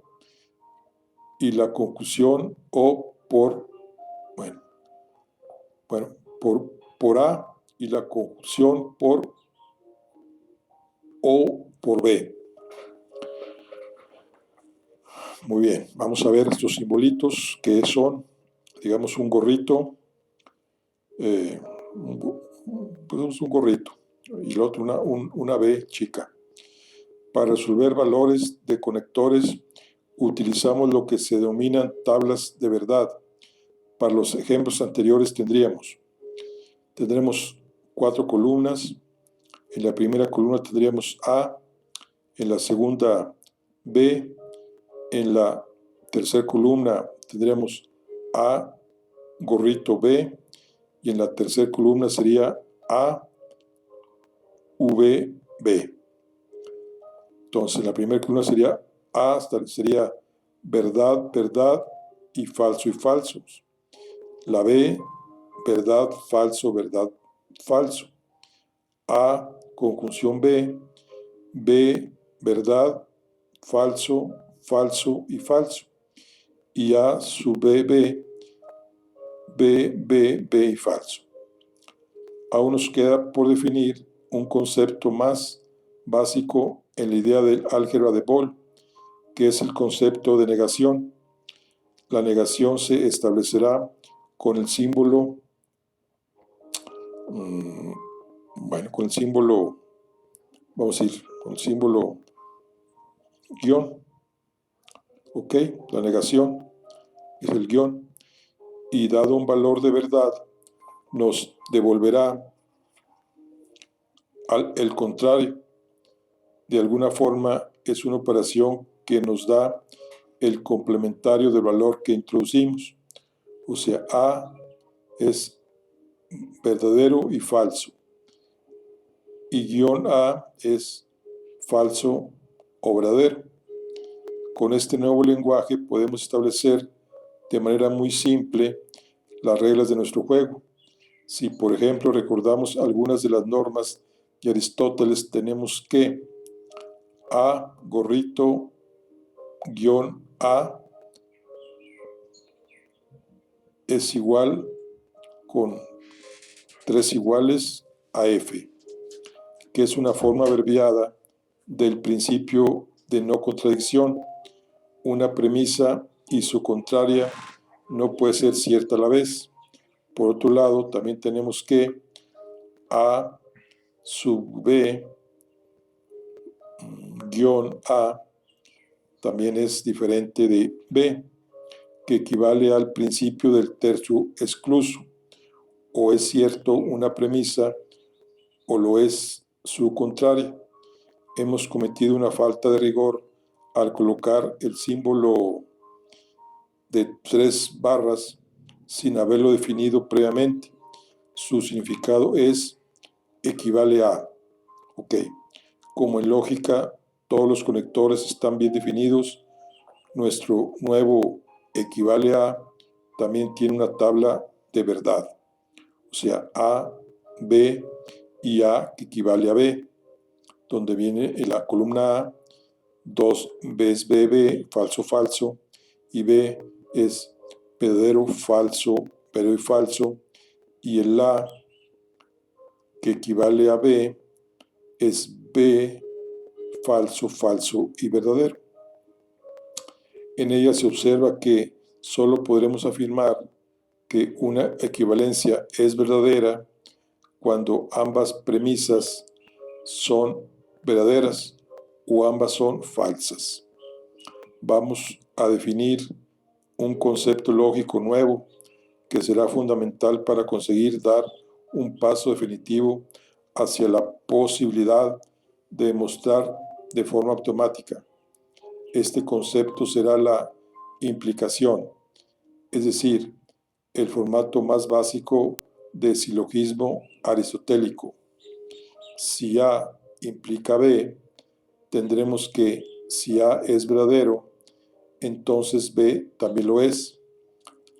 Speaker 1: y la conclusión o por A y la conjunción por O por B. Muy bien, vamos a ver estos simbolitos que son, digamos, un gorrito, un gorrito y el otro una B chica. Para resolver valores de conectores utilizamos lo que se denominan tablas de verdad. Para los ejemplos anteriores tendremos 4 columnas. En la primera columna tendríamos A, en la segunda B, en la tercera columna tendríamos A, gorrito B, y en la tercera columna sería A, V, B. Entonces, la primera columna sería A, sería verdad, verdad, y falsos. La B, verdad, falso, falso. A, conjunción B, B, verdad, falso, falso y falso. Y A sub B, B, B, B, B y falso. Aún nos queda por definir un concepto más básico en la idea del álgebra de Boole, que es el concepto de negación. La negación se establecerá con el símbolo, con el símbolo, vamos a ir con el símbolo guión. Ok, la negación es el guión, y dado un valor de verdad, nos devolverá el contrario. De alguna forma es una operación que nos da el complementario del valor que introducimos. O sea, A es verdadero y falso. Y guión A es falso o verdadero. Con este nuevo lenguaje podemos establecer de manera muy simple las reglas de nuestro juego. Si, por ejemplo, recordamos algunas de las normas de Aristóteles, tenemos que A, gorrito, guión A es igual con 3 iguales a F, que es una forma abreviada del principio de no contradicción. Una premisa y su contraria no puede ser cierta a la vez. Por otro lado, también tenemos que A sub B guión A también es diferente de B, que equivale al principio del tercio excluso. O es cierto una premisa o lo es su contraria. Hemos cometido una falta de rigor al colocar el símbolo de 3 barras sin haberlo definido previamente. Su significado es equivale a. Ok, como en lógica todos los conectores están bien definidos, nuestro nuevo equivale a también tiene una tabla de verdad. O sea, A, B y A que equivale a B, donde viene en la columna A, 2 B es B, falso, falso, y B es verdadero, falso, verdadero y falso, y el A que equivale a B es B, falso, falso y verdadero. En ella se observa que solo podremos afirmar que una equivalencia es verdadera cuando ambas premisas son verdaderas o ambas son falsas. Vamos a definir un concepto lógico nuevo que será fundamental para conseguir dar un paso definitivo hacia la posibilidad de demostrar de forma automática. Este concepto será la implicación, es decir, el formato más básico de silogismo aristotélico. Si A implica B, tendremos que si A es verdadero, entonces B también lo es.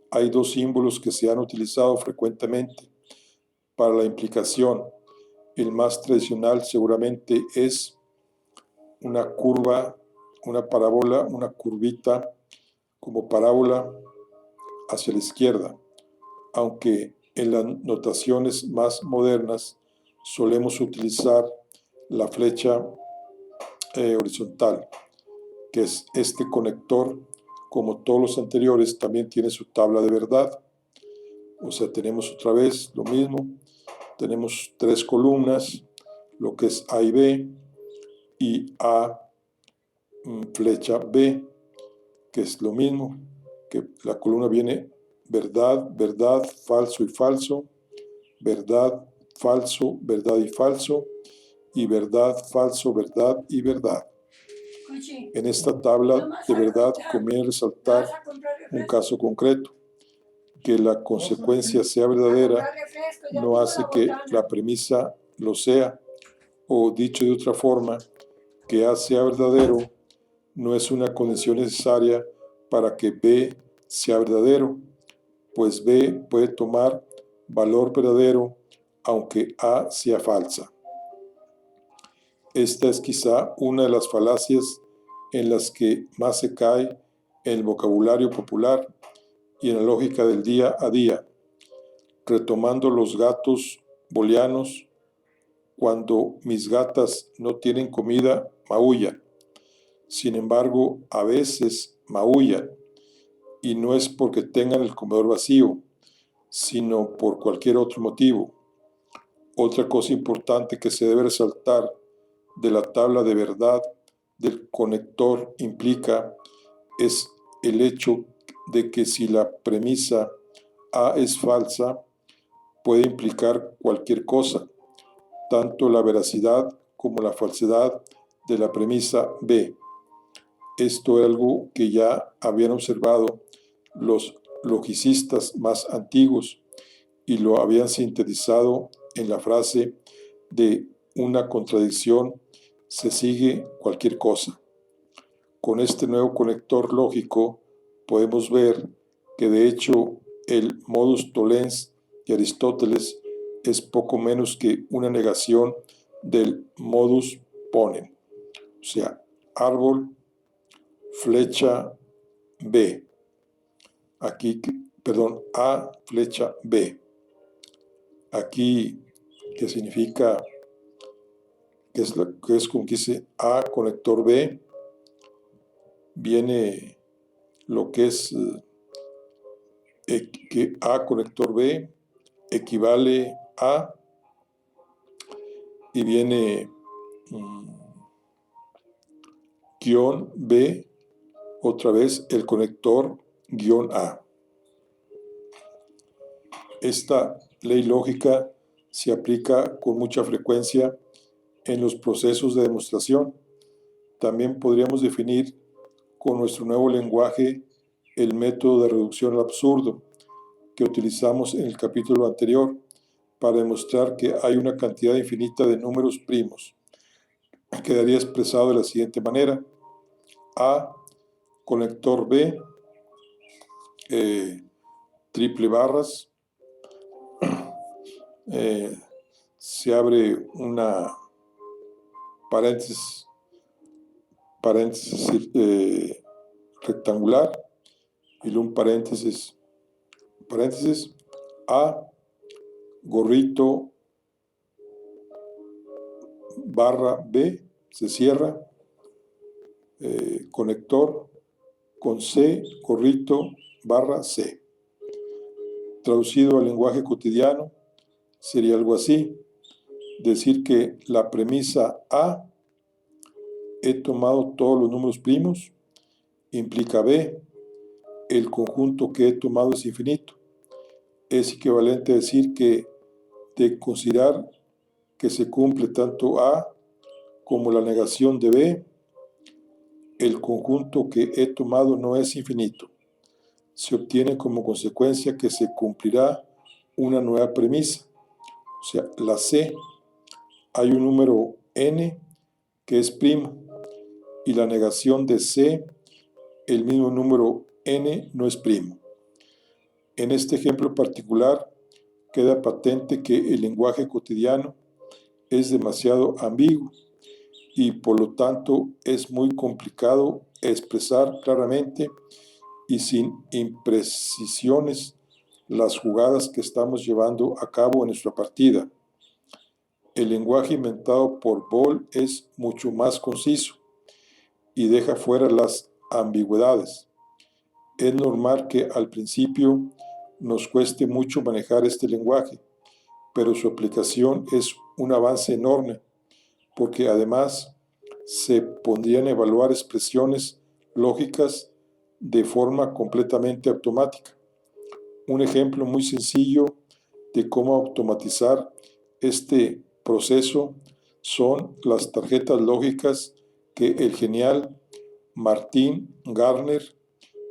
Speaker 1: Hay 2 símbolos que se han utilizado frecuentemente para la implicación. El más tradicional seguramente es una curva, una parábola, una curvita como parábola hacia la izquierda, aunque en las notaciones más modernas solemos utilizar la flecha horizontal, que es este conector, como todos los anteriores, también tiene su tabla de verdad. O sea, tenemos otra vez lo mismo, tenemos 3 columnas, lo que es A y B, y A flecha B, que es lo mismo, que la columna viene verdad, verdad, falso y falso, verdad, falso, verdad y falso, y verdad, falso, verdad y verdad. En esta tabla de verdad conviene resaltar un caso concreto, que la consecuencia sea verdadera no hace que la premisa lo sea, o dicho de otra forma, que A sea verdadero no es una condición necesaria para que B sea verdadero, pues B puede tomar valor verdadero aunque A sea falsa. Esta es quizá una de las falacias en las que más se cae en el vocabulario popular y en la lógica del día a día. Retomando los gatos booleanos, cuando mis gatas no tienen comida, maullan. Sin embargo, a veces maullan, y no es porque tengan el comedor vacío, sino por cualquier otro motivo. Otra cosa importante que se debe resaltar de la tabla de verdad del conector implica es el hecho de que si la premisa A es falsa, puede implicar cualquier cosa, tanto la veracidad como la falsedad de la premisa B. Esto es algo que ya habían observado los logicistas más antiguos y lo habían sintetizado en la frase de una contradicción se sigue cualquier cosa. Con este nuevo conector lógico podemos ver que de hecho el modus tollens de Aristóteles es poco menos que una negación del modus ponens, o sea, árbol, flecha, B. Aquí, perdón, A, flecha, B. Aquí, que significa, que es como que dice A, conector B, viene lo que es que A conector B equivale a, y viene guión B, otra vez el conector guión A. Esta ley lógica se aplica con mucha frecuencia en los procesos de demostración. También podríamos definir con nuestro nuevo lenguaje el método de reducción al absurdo que utilizamos en el capítulo anterior para demostrar que hay una cantidad infinita de números primos. Quedaría expresado de la siguiente manera: A conector B, triple barras, se abre una paréntesis rectangular y un paréntesis A gorrito barra B, se cierra, conector con C gorrito barra C. Traducido al lenguaje cotidiano sería algo así: decir que la premisa A, he tomado todos los números primos, implica B, el conjunto que he tomado es infinito. Es equivalente a decir que de considerar que se cumple tanto A como la negación de B, el conjunto que he tomado no es infinito. Se obtiene como consecuencia que se cumplirá una nueva premisa, o sea, la C. Hay un número n que es primo, y la negación de C, el mismo número n, no es primo. En este ejemplo particular, queda patente que el lenguaje cotidiano es demasiado ambiguo y por lo tanto es muy complicado expresar claramente y sin imprecisiones las jugadas que estamos llevando a cabo en nuestra partida. El lenguaje inventado por Boole es mucho más conciso y deja fuera las ambigüedades. Es normal que al principio nos cueste mucho manejar este lenguaje, pero su aplicación es un avance enorme, porque además se podrían evaluar expresiones lógicas de forma completamente automática. Un ejemplo muy sencillo de cómo automatizar este proceso son las tarjetas lógicas que el genial Martin Gardner,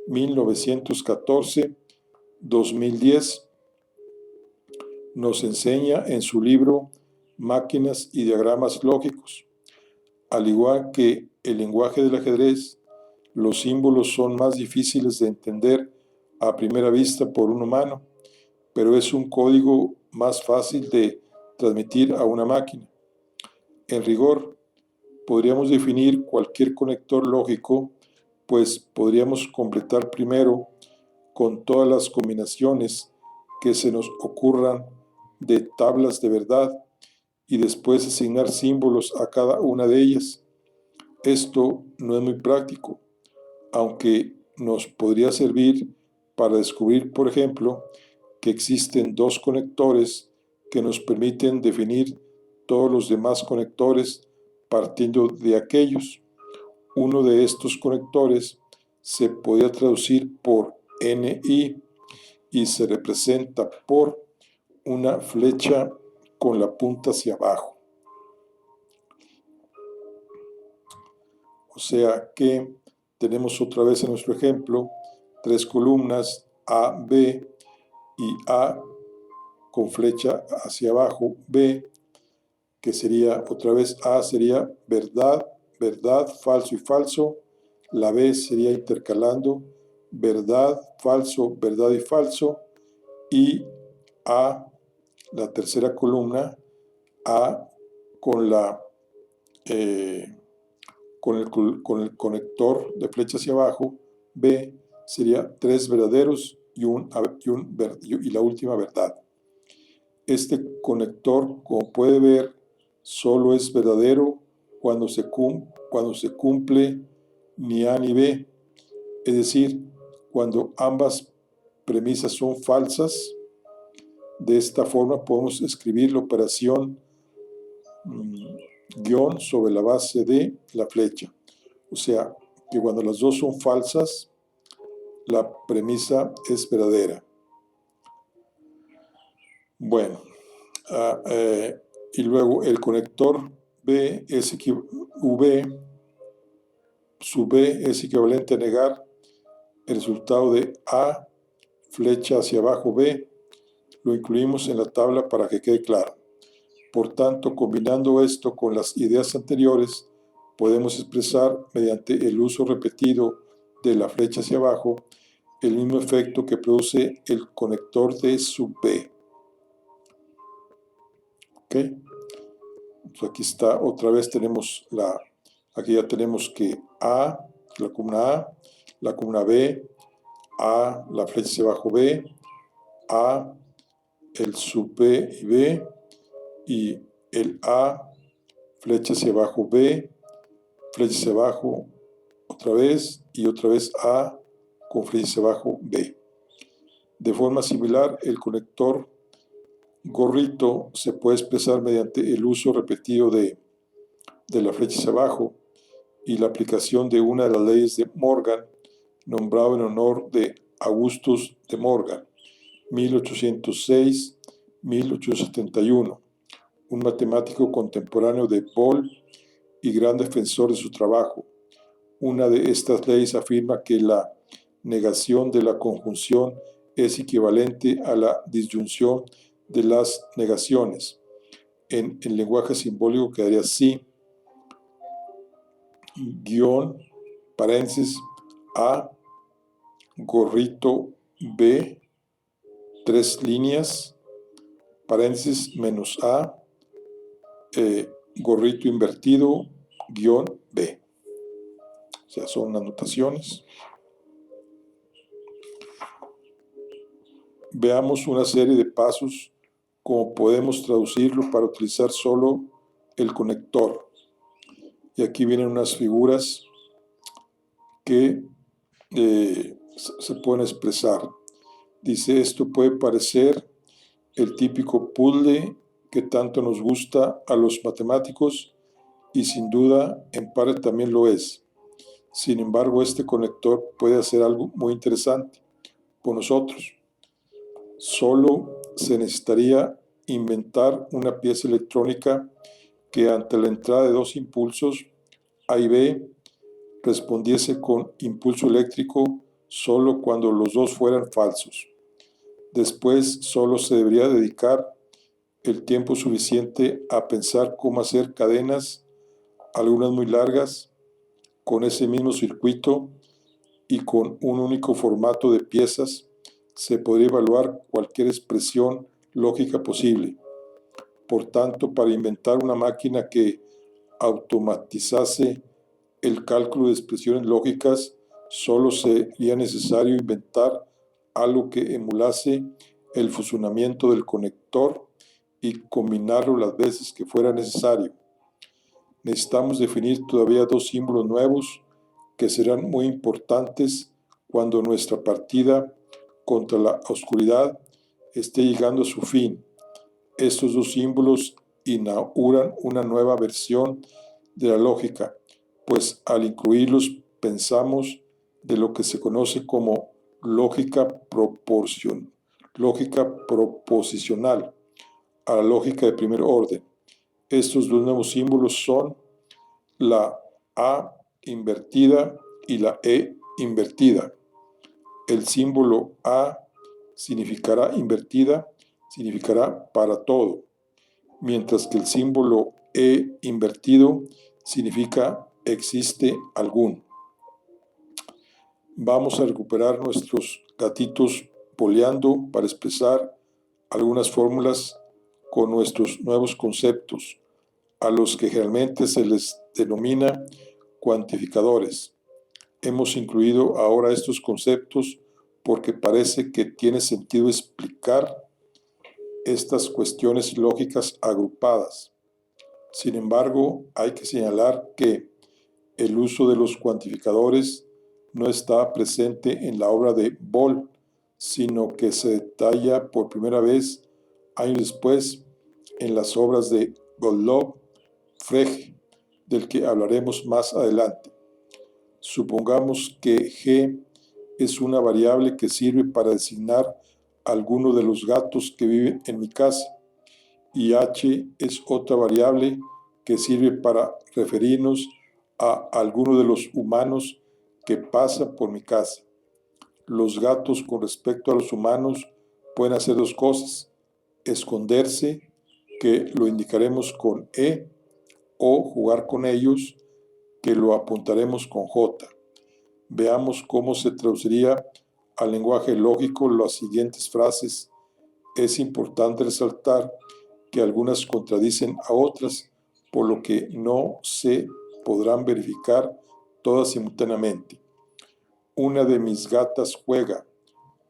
Speaker 1: 1914-2010, nos enseña en su libro Máquinas y diagramas lógicos. Al igual que el lenguaje del ajedrez, los símbolos son más difíciles de entender a primera vista por un humano, pero es un código más fácil de transmitir a una máquina. En rigor, podríamos definir cualquier conector lógico, pues podríamos completar primero con todas las combinaciones que se nos ocurran de tablas de verdad y después asignar símbolos a cada una de ellas. Esto no es muy práctico, aunque nos podría servir para descubrir, por ejemplo, que existen dos conectores que nos permiten definir todos los demás conectores partiendo de aquellos. Uno de estos conectores se podría traducir por NI y se representa por una flecha con la punta hacia abajo. O sea que tenemos otra vez en nuestro ejemplo tres columnas A, B y A con flecha hacia abajo, B, que sería otra vez A sería verdad, verdad, falso y falso. La B sería intercalando verdad, falso, verdad y falso. Y A, la tercera columna, A con la con el conector de flecha hacia abajo, B sería tres verdaderos y la última verdad. Este conector, como puede ver, solo es verdadero cuando se cumple ni A ni B, es decir, cuando ambas premisas son falsas. De esta forma podemos escribir la operación guión sobre la base de la flecha. O sea, que cuando las dos son falsas, la premisa es verdadera. Bueno, y luego el conector V sub B es equivalente a negar el resultado de A, flecha hacia abajo B. Lo incluimos en la tabla para que quede claro. Por tanto, combinando esto con las ideas anteriores, podemos expresar mediante el uso repetido de la flecha hacia abajo el mismo efecto que produce el conector D sub B. ¿Ok? Entonces aquí está, otra vez tenemos aquí ya tenemos que A, la columna B, A, la flecha hacia abajo B, A, el sub B y B, y el A, flecha hacia abajo B, flecha hacia abajo otra vez y otra vez A con flecha hacia abajo B. De forma similar, el conector gorrito se puede expresar mediante el uso repetido de la flecha hacia abajo y la aplicación de una de las leyes de Morgan, nombrado en honor de Augustus de Morgan, 1806-1871, un matemático contemporáneo de Boole y gran defensor de su trabajo. Una de estas leyes afirma que la negación de la conjunción es equivalente a la disyunción de las negaciones. En el lenguaje simbólico quedaría así: guión, paréntesis, A, gorrito B, 3 líneas, paréntesis, menos A, gorrito invertido, guión B. O sea, son anotaciones. Veamos una serie de pasos como podemos traducirlo para utilizar solo el conector. Y aquí vienen unas figuras que se pueden expresar. Dice, esto puede parecer el típico puzzle que tanto nos gusta a los matemáticos y sin duda en parte también lo es. Sin embargo, este conector puede hacer algo muy interesante por nosotros. Solo se necesitaría inventar una pieza electrónica que ante la entrada de dos impulsos A y B respondiese con impulso eléctrico solo cuando los dos fueran falsos. Después solo se debería dedicar el tiempo suficiente a pensar cómo hacer cadenas, algunas muy largas, con ese mismo circuito y con un único formato de piezas. Se podría evaluar cualquier expresión lógica posible. Por tanto, para inventar una máquina que automatizase el cálculo de expresiones lógicas, solo sería necesario inventar algo que emulase el funcionamiento del conector y combinarlo las veces que fuera necesario. Necesitamos definir todavía dos símbolos nuevos que serán muy importantes cuando nuestra partida contra la oscuridad esté llegando a su fin. Estos dos símbolos inauguran una nueva versión de la lógica, pues al incluirlos pensamos de lo que se conoce como lógica proposicional a la lógica de primer orden. Estos dos nuevos símbolos son la A invertida y la E invertida. El símbolo A significará invertida, significará para todo, mientras que el símbolo E invertido significa existe algún. Vamos a recuperar nuestros gatitos poleando para expresar algunas fórmulas con nuestros nuevos conceptos, a los que generalmente se les denomina cuantificadores. Hemos incluido ahora estos conceptos porque parece que tiene sentido explicar estas cuestiones lógicas agrupadas. Sin embargo, hay que señalar que el uso de los cuantificadores no está presente en la obra de Boole, sino que se detalla por primera vez años después en las obras de Gottlob Frege, del que hablaremos más adelante. Supongamos que G es una variable que sirve para designar alguno de los gatos que viven en mi casa, y H es otra variable que sirve para referirnos a alguno de los humanos que pasa por mi casa. Los gatos con respecto a los humanos pueden hacer dos cosas: esconderse, que lo indicaremos con E, o jugar con ellos, que lo apuntaremos con J. Veamos cómo se traduciría al lenguaje lógico las siguientes frases. Es importante resaltar que algunas contradicen a otras, por lo que no se podrán verificar todas simultáneamente. Una de mis gatas juega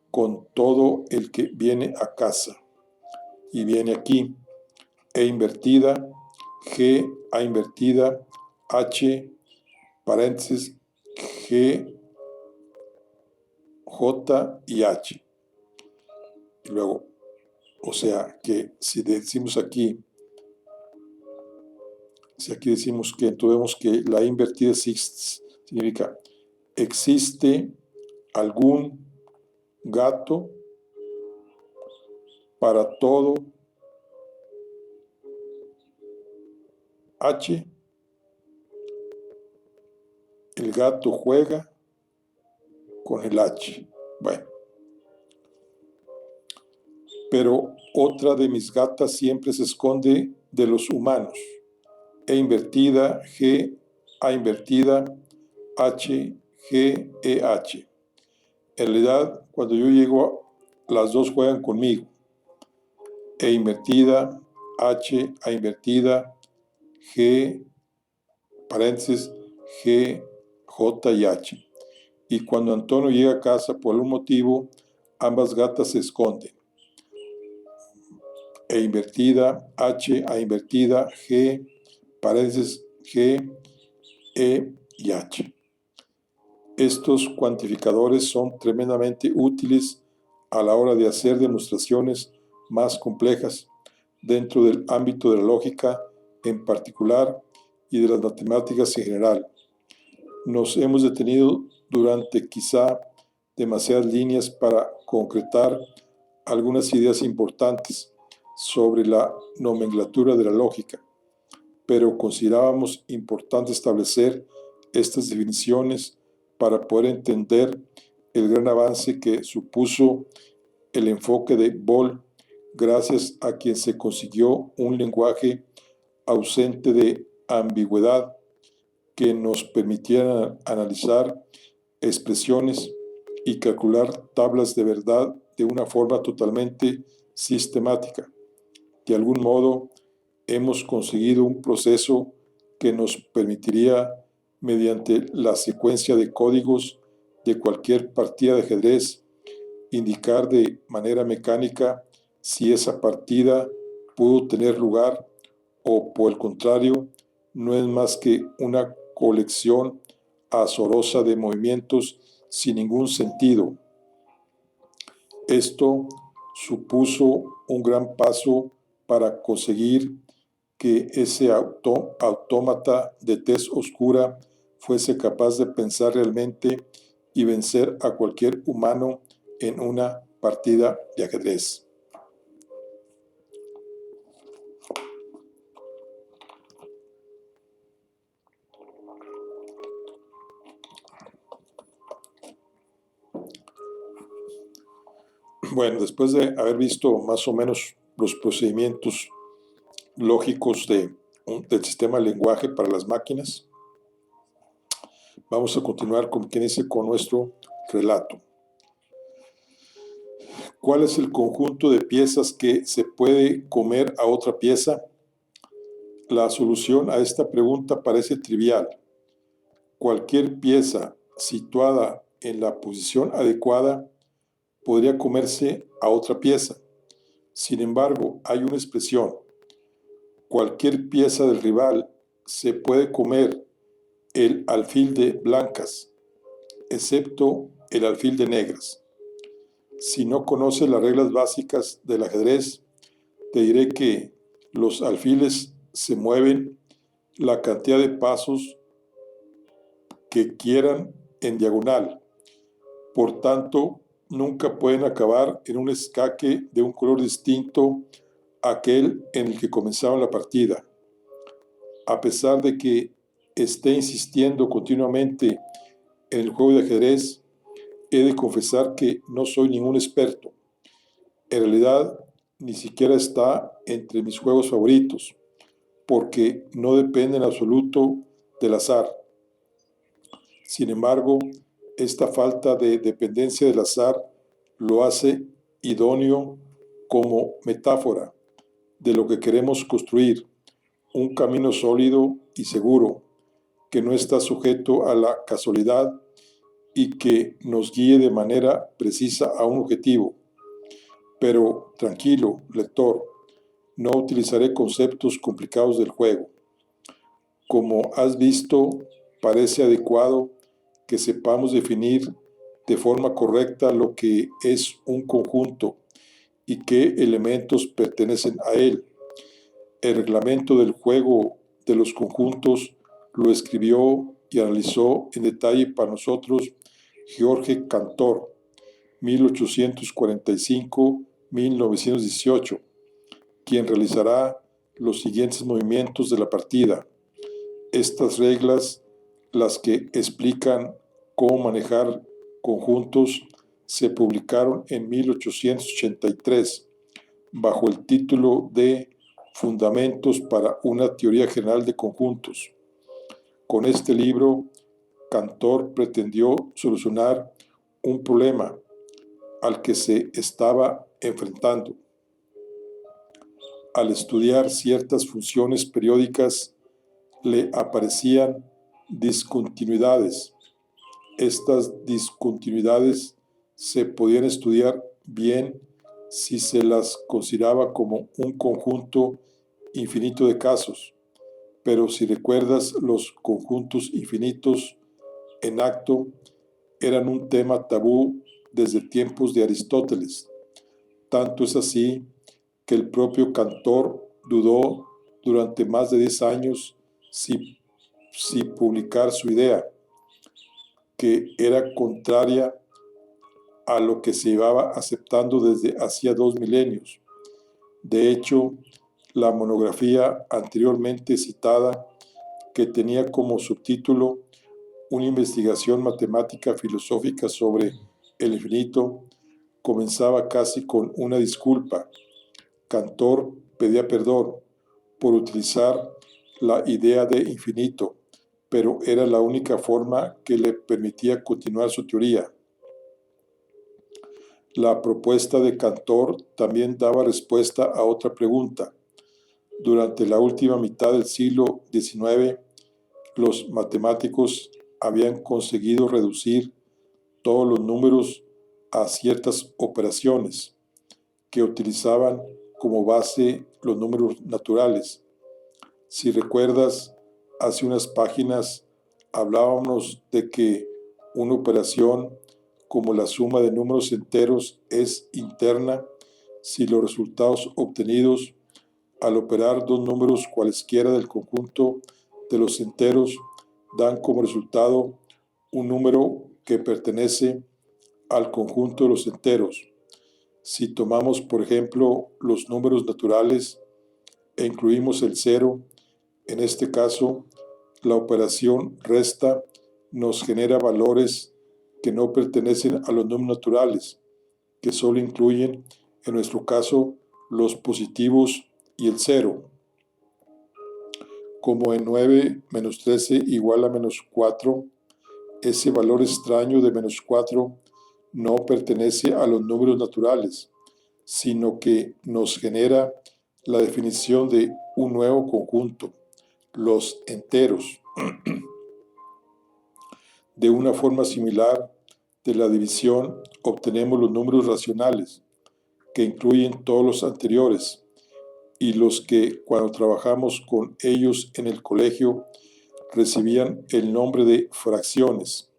Speaker 1: con todo el que viene a casa. Y viene aquí. E invertida, G, A invertida, H, paréntesis, G, J y H. Y luego, o sea que si decimos aquí, si aquí decimos que entonces vemos que la invertida significa existe algún gato para todo H, el gato juega con el H. Bueno, pero otra de mis gatas siempre se esconde de los humanos. E invertida, G, A invertida, H, G, E, H. En realidad, cuando yo llego, las dos juegan conmigo. E invertida, H, A invertida, G, paréntesis, G, J y H. Y cuando Antonio llega a casa por algún motivo, ambas gatas se esconden. E invertida, H, A invertida, G, paréntesis, G, E y H. Estos cuantificadores son tremendamente útiles a la hora de hacer demostraciones más complejas dentro del ámbito de la lógica en particular y de las matemáticas en general. Nos hemos detenido durante quizá demasiadas líneas para concretar algunas ideas importantes sobre la nomenclatura de la lógica, pero considerábamos importante establecer estas definiciones para poder entender el gran avance que supuso el enfoque de Boole, gracias a quien se consiguió un lenguaje ausente de ambigüedad que nos permitiera analizar expresiones y calcular tablas de verdad de una forma totalmente sistemática. De algún modo, hemos conseguido un proceso que nos permitiría, mediante la secuencia de códigos de cualquier partida de ajedrez, indicar de manera mecánica si esa partida pudo tener lugar o, por el contrario, no es más que una colección azarosa de movimientos sin ningún sentido. Esto supuso un gran paso para conseguir que ese autómata de tez oscura fuese capaz de pensar realmente y vencer a cualquier humano en una partida de ajedrez. Bueno, después de haber visto más o menos los procedimientos lógicos del sistema de lenguaje para las máquinas, vamos a continuar con nuestro relato. ¿Cuál es el conjunto de piezas que se puede comer a otra pieza? La solución a esta pregunta parece trivial. Cualquier pieza situada en la posición adecuada podría comerse a otra pieza. Sin embargo, hay una expresión: cualquier pieza del rival se puede comer el alfil de blancas, excepto el alfil de negras. Si no conoces las reglas básicas del ajedrez, te diré que los alfiles se mueven la cantidad de pasos que quieran en diagonal. Por tanto, nunca pueden acabar en un escaque de un color distinto a aquel en el que comenzaron la partida. A pesar de que esté insistiendo continuamente en el juego de ajedrez, he de confesar que no soy ningún experto. En realidad, ni siquiera está entre mis juegos favoritos, porque no depende en absoluto del azar. Sin embargo, esta falta de dependencia del azar lo hace idóneo como metáfora de lo que queremos construir, un camino sólido y seguro, que no está sujeto a la casualidad y que nos guíe de manera precisa a un objetivo. Pero tranquilo, lector, no utilizaré conceptos complicados del juego. Como has visto, parece adecuado que sepamos definir de forma correcta lo que es un conjunto y qué elementos pertenecen a él. El reglamento del juego de los conjuntos lo escribió y analizó en detalle para nosotros George Cantor, 1845-1918, quien realizará los siguientes movimientos de la partida. Estas reglas, las que explican cómo manejar conjuntos, se publicaron en 1883 bajo el título de Fundamentos para una teoría general de conjuntos. Con este libro, Cantor pretendió solucionar un problema al que se estaba enfrentando. Al estudiar ciertas funciones periódicas, le aparecían discontinuidades. Estas discontinuidades se podían estudiar bien si se las consideraba como un conjunto infinito de casos, pero si recuerdas, los conjuntos infinitos en acto eran un tema tabú desde tiempos de Aristóteles. Tanto es así que el propio Cantor dudó durante más de 10 años si publicar su idea, que era contraria a lo que se llevaba aceptando desde hacía 2 milenios. De hecho, la monografía anteriormente citada, que tenía como subtítulo Una investigación matemática filosófica sobre el infinito, comenzaba casi con una disculpa. Cantor pedía perdón por utilizar la idea de infinito, pero era la única forma que le permitía continuar su teoría. La propuesta de Cantor también daba respuesta a otra pregunta. Durante la última mitad del siglo XIX, los matemáticos habían conseguido reducir todos los números a ciertas operaciones que utilizaban como base los números naturales. Si recuerdas, hace unas páginas hablábamos de que una operación como la suma de números enteros es interna si los resultados obtenidos al operar dos números cualesquiera del conjunto de los enteros dan como resultado un número que pertenece al conjunto de los enteros. Si tomamos, por ejemplo, los números naturales e incluimos el cero, en este caso, la operación resta nos genera valores que no pertenecen a los números naturales, que solo incluyen, en nuestro caso, los positivos y el cero. Como en 9 menos 13 igual a menos 4, ese valor extraño de menos 4 no pertenece a los números naturales, sino que nos genera la definición de un nuevo conjunto, los enteros. De una forma similar, de la división obtenemos los números racionales, que incluyen todos los anteriores, y los que, cuando trabajamos con ellos en el colegio, recibían el nombre de fracciones.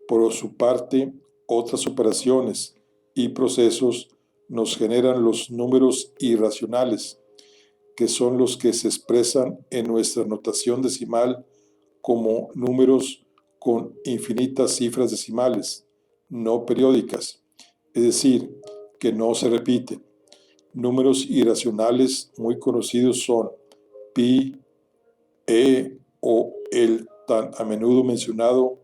Speaker 1: Por su parte, otras operaciones, y procesos nos generan los números irracionales, que son los que se expresan en nuestra notación decimal como números con infinitas cifras decimales, no periódicas, es decir, que no se repiten. Números irracionales muy conocidos son pi, o el tan a menudo mencionado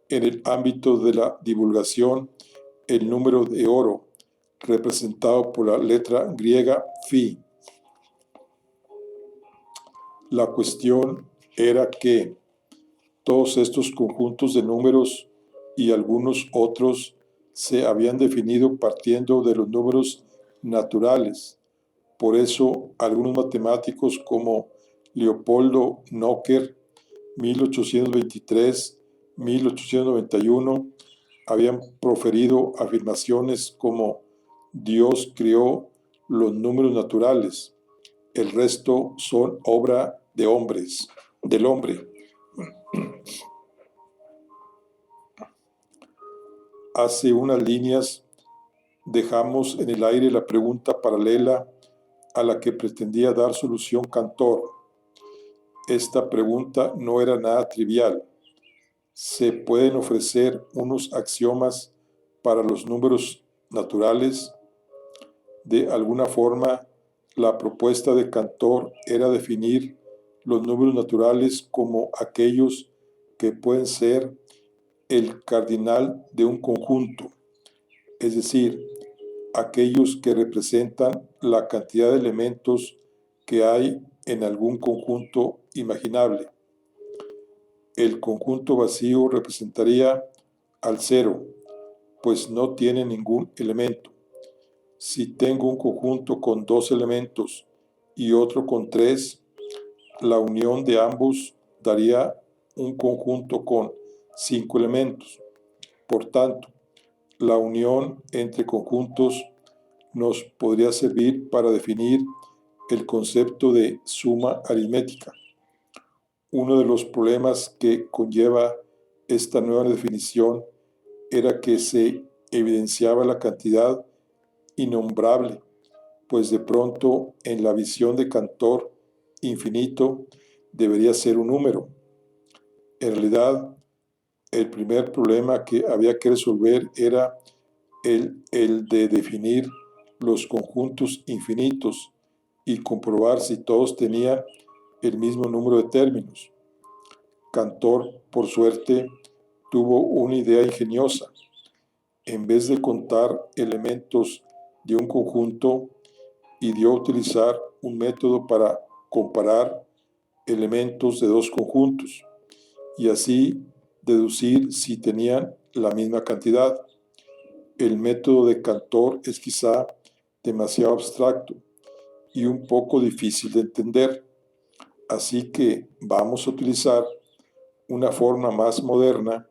Speaker 1: en el ámbito de la divulgación, el número de oro, representado por la letra griega phi. La cuestión era que todos estos conjuntos de números y algunos otros se habían definido partiendo de los números naturales. Por eso, algunos matemáticos como Leopoldo Nocker, 1823-1891, habían proferido afirmaciones como Dios creó los números naturales, el resto son obra de hombres, del hombre. Hace unas líneas dejamos en el aire la pregunta paralela a la que pretendía dar solución Cantor. Esta pregunta no era nada trivial. ¿Se pueden ofrecer unos axiomas para los números naturales? De alguna forma, la propuesta de Cantor era definir los números naturales como aquellos que pueden ser el cardinal de un conjunto, es decir, aquellos que representan la cantidad de elementos que hay en algún conjunto imaginable. El conjunto vacío representaría al cero, pues no tiene ningún elemento. Si tengo un conjunto con 2 elementos y otro con 3, la unión de ambos daría un conjunto con 5 elementos. Por tanto, la unión entre conjuntos nos podría servir para definir el concepto de suma aritmética. Uno de los problemas que conlleva esta nueva definición era que se evidenciaba la cantidad innombrable, pues de pronto en la visión de Cantor, infinito debería ser un número. En realidad, el primer problema que había que resolver era el de definir los conjuntos infinitos y comprobar si todos tenían el mismo número de términos. Cantor, por suerte, tuvo una idea ingeniosa. En vez de contar elementos de un conjunto, ideó utilizar un método para comparar elementos de 2 conjuntos y así deducir si tenían la misma cantidad. El método de Cantor es quizá demasiado abstracto y un poco difícil de entender, así que vamos a utilizar una forma más moderna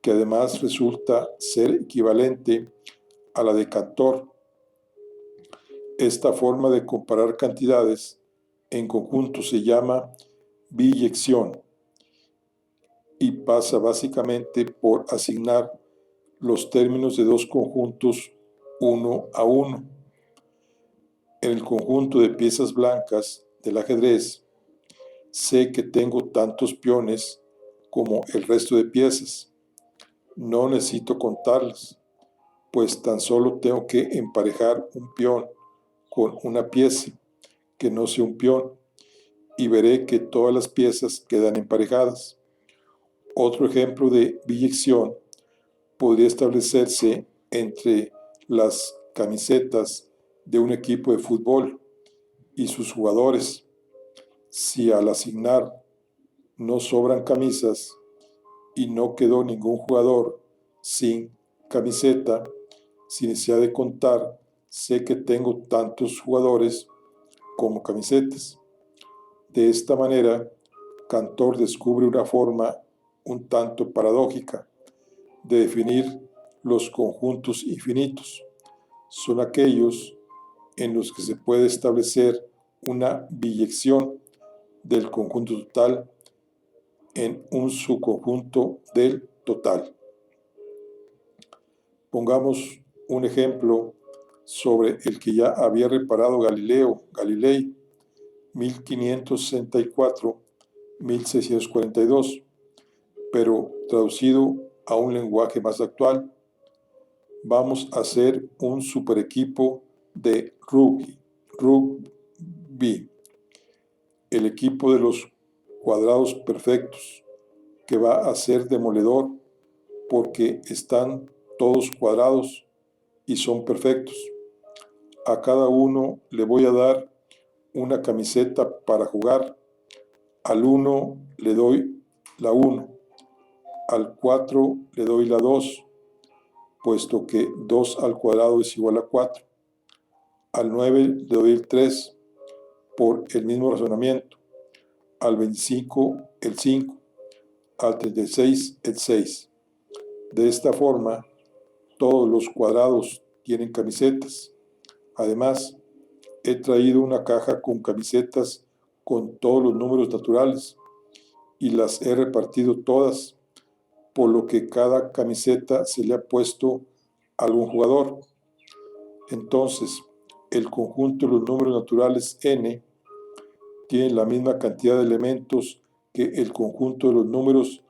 Speaker 1: que además resulta ser equivalente a la de Cantor. Esta forma de comparar cantidades en conjunto se llama biyección y pasa básicamente por asignar los términos de 2 conjuntos uno a uno. En el conjunto de piezas blancas del ajedrez, sé que tengo tantos peones como el resto de piezas. No necesito contarlas, pues tan solo tengo que emparejar un peón con una pieza que no sea un peón y veré que todas las piezas quedan emparejadas. Otro ejemplo de biyección podría establecerse entre las camisetas de un equipo de fútbol y sus jugadores. Si al asignar no sobran camisas y no quedó ningún jugador sin camiseta, sin necesidad de contar, sé que tengo tantos jugadores como camisetas. De esta manera, Cantor descubre una forma un tanto paradójica de definir los conjuntos infinitos. Son aquellos en los que se puede establecer una biyección del conjunto total en un subconjunto del total. Pongamos un ejemplo sobre el que ya había reparado Galilei, 1564-1642, pero traducido a un lenguaje más actual. Vamos a hacer un super equipo de rugby, el equipo de los cuadrados perfectos, que va a ser demoledor porque están todos cuadrados y son perfectos. A cada uno le voy a dar una camiseta para jugar. Al 1 le doy la 1, al 4 le doy la 2, puesto que 2 al cuadrado es igual a 4. Al 9 le doy el 3, por el mismo razonamiento. Al 25 el 5, al 36 el 6. De esta forma, todos los cuadrados tienen camisetas. Además, he traído una caja con camisetas con todos los números naturales y las he repartido todas, por lo que cada camiseta se le ha puesto a algún jugador. Entonces, el conjunto de los números naturales n tiene la misma cantidad de elementos que el conjunto de los números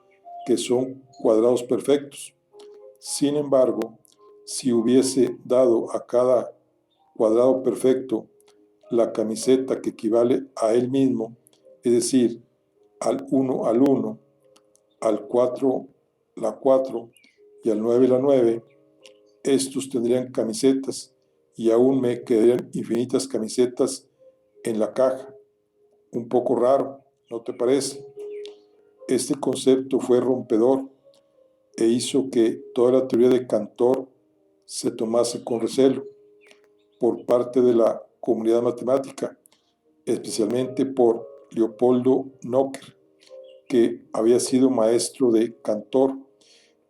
Speaker 1: que son cuadrados perfectos. Sin embargo, si hubiese dado a cada cuadrado perfecto la camiseta que equivale a él mismo, es decir, al 1 al 1, al 4 la 4 y al 9 la 9, estos tendrían camisetas y aún me quedarían infinitas camisetas en la caja. Un poco raro, ¿no te parece? Este concepto fue rompedor e hizo que toda la teoría de Cantor se tomase con recelo por parte de la comunidad matemática, especialmente por Leopoldo Nocker, que había sido maestro de Cantor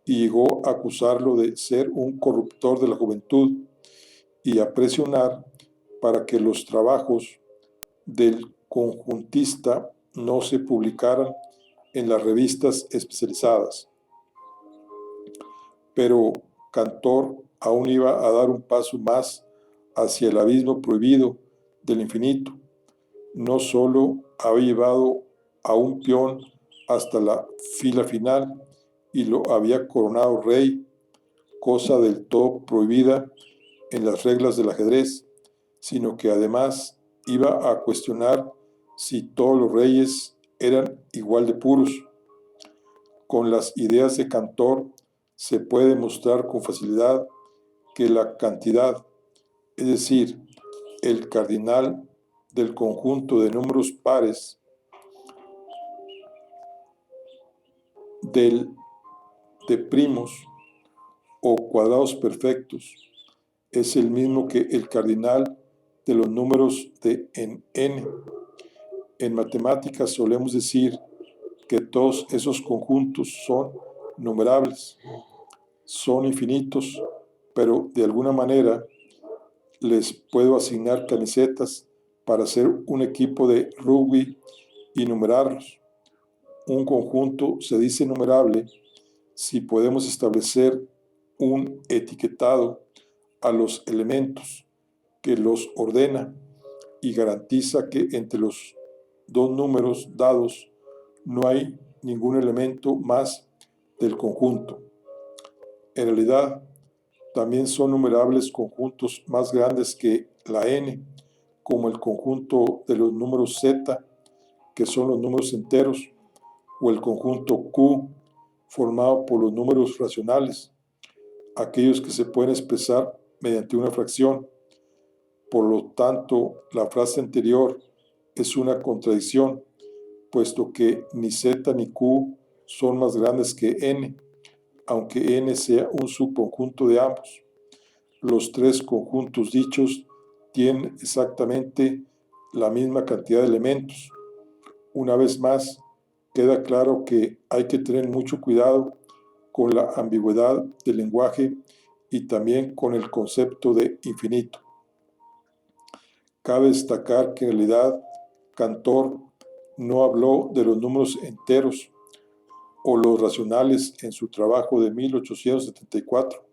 Speaker 1: y llegó a acusarlo de ser un corruptor de la juventud y a presionar para que los trabajos del conjuntista no se publicaran en las revistas especializadas. Pero Cantor aún iba a dar un paso más hacia el abismo prohibido del infinito. No solo había llevado a un peón hasta la fila final y lo había coronado rey, cosa del todo prohibida en las reglas del ajedrez, sino que además iba a cuestionar si todos los reyes eran igual de puros. Con las ideas de Cantor se puede demostrar con facilidad que la cantidad, es decir, el cardinal del conjunto de números pares de primos o cuadrados perfectos, es el mismo que el cardinal de los números de en n. En matemáticas solemos decir que todos esos conjuntos son numerables, son infinitos, pero de alguna manera les puedo asignar camisetas para hacer un equipo de rugby y numerarlos. Un conjunto se dice numerable si podemos establecer un etiquetado a los elementos que los ordena y garantiza que entre los dos números dados no hay ningún elemento más del conjunto. En realidad, también son numerables conjuntos más grandes que la n, como el conjunto de los números z, que son los números enteros, o el conjunto q, formado por los números racionales, aquellos que se pueden expresar mediante una fracción. Por lo tanto, la frase anterior es una contradicción, puesto que ni z ni q son más grandes que n, aunque n sea un subconjunto de ambos. Los tres conjuntos dichos tienen exactamente la misma cantidad de elementos. Una vez más, queda claro que hay que tener mucho cuidado con la ambigüedad del lenguaje y también con el concepto de infinito. Cabe destacar que en realidad Cantor no habló de los números enteros o los racionales en su trabajo de 1874.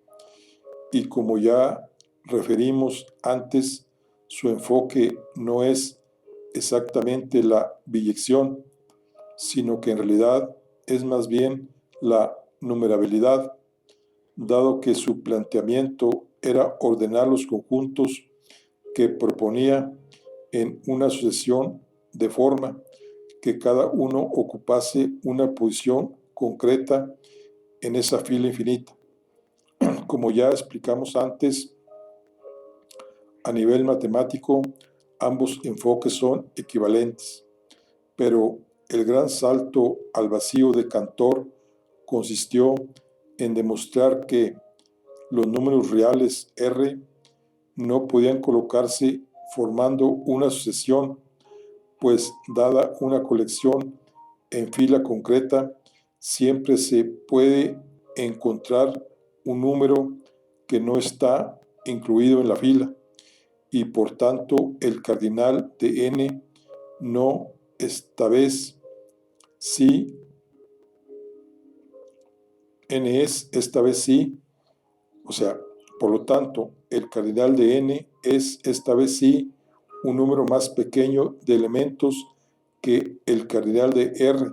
Speaker 1: y como ya referimos antes, su enfoque no es exactamente la biyección, sino que en realidad es más bien la numerabilidad, dado que su planteamiento era ordenar los conjuntos que proponía en una sucesión de forma que cada uno ocupase una posición concreta en esa fila infinita. Como ya explicamos antes, a nivel matemático, ambos enfoques son equivalentes, pero el gran salto al vacío de Cantor consistió en demostrar que los números reales R no podían colocarse formando una sucesión, pues dada una colección en fila concreta, siempre se puede encontrar un número que no está incluido en la fila y por tanto el cardinal de n no esta vez sí, n es esta vez sí, o sea, por lo tanto el cardinal de n es esta vez sí un número más pequeño de elementos que el cardinal de R.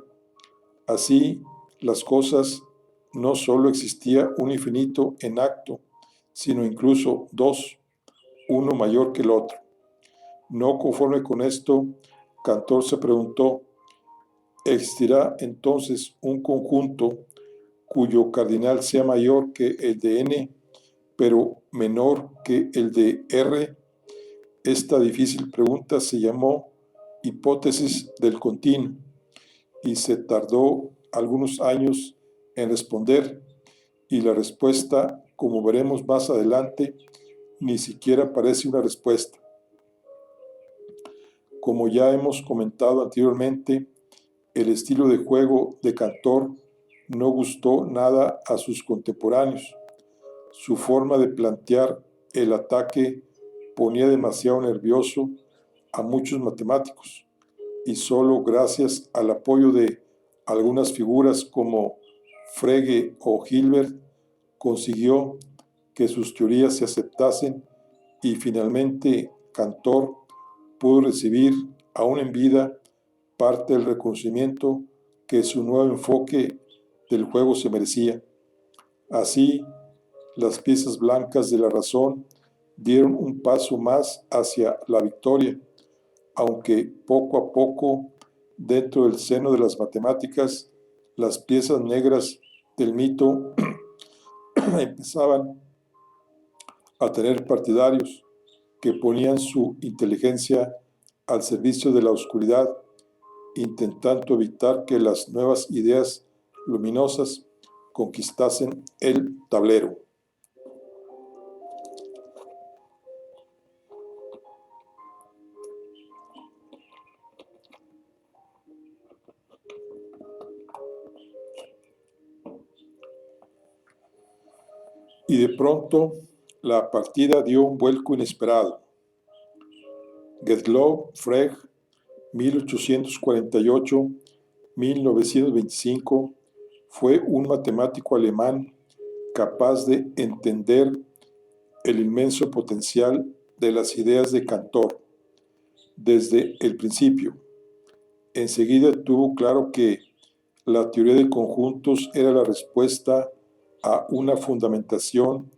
Speaker 1: Así las cosas, no solo existía un infinito en acto, sino incluso dos, uno mayor que el otro. No conforme con esto, Cantor se preguntó, ¿existirá entonces un conjunto cuyo cardinal sea mayor que el de n, pero menor que el de R? Esta difícil pregunta se llamó hipótesis del continuo y se tardó algunos años en responder, y la respuesta, como veremos más adelante, ni siquiera parece una respuesta. Como ya hemos comentado anteriormente, el estilo de juego de Cantor no gustó nada a sus contemporáneos. Su forma de plantear el ataque ponía demasiado nervioso a muchos matemáticos, y solo gracias al apoyo de algunas figuras como Frege o Hilbert consiguió que sus teorías se aceptasen, y finalmente Cantor pudo recibir, aún en vida, parte del reconocimiento que su nuevo enfoque del juego se merecía. Así, las piezas blancas de la razón dieron un paso más hacia la victoria, aunque poco a poco, dentro del seno de las matemáticas, las piezas negras del mito empezaban a tener partidarios que ponían su inteligencia al servicio de la oscuridad, intentando evitar que las nuevas ideas luminosas conquistasen el tablero. Y de pronto, la partida dio un vuelco inesperado. Gottlob Frege, 1848-1925, fue un matemático alemán capaz de entender el inmenso potencial de las ideas de Cantor desde el principio. Enseguida tuvo claro que la teoría de conjuntos era la respuesta a una fundamentación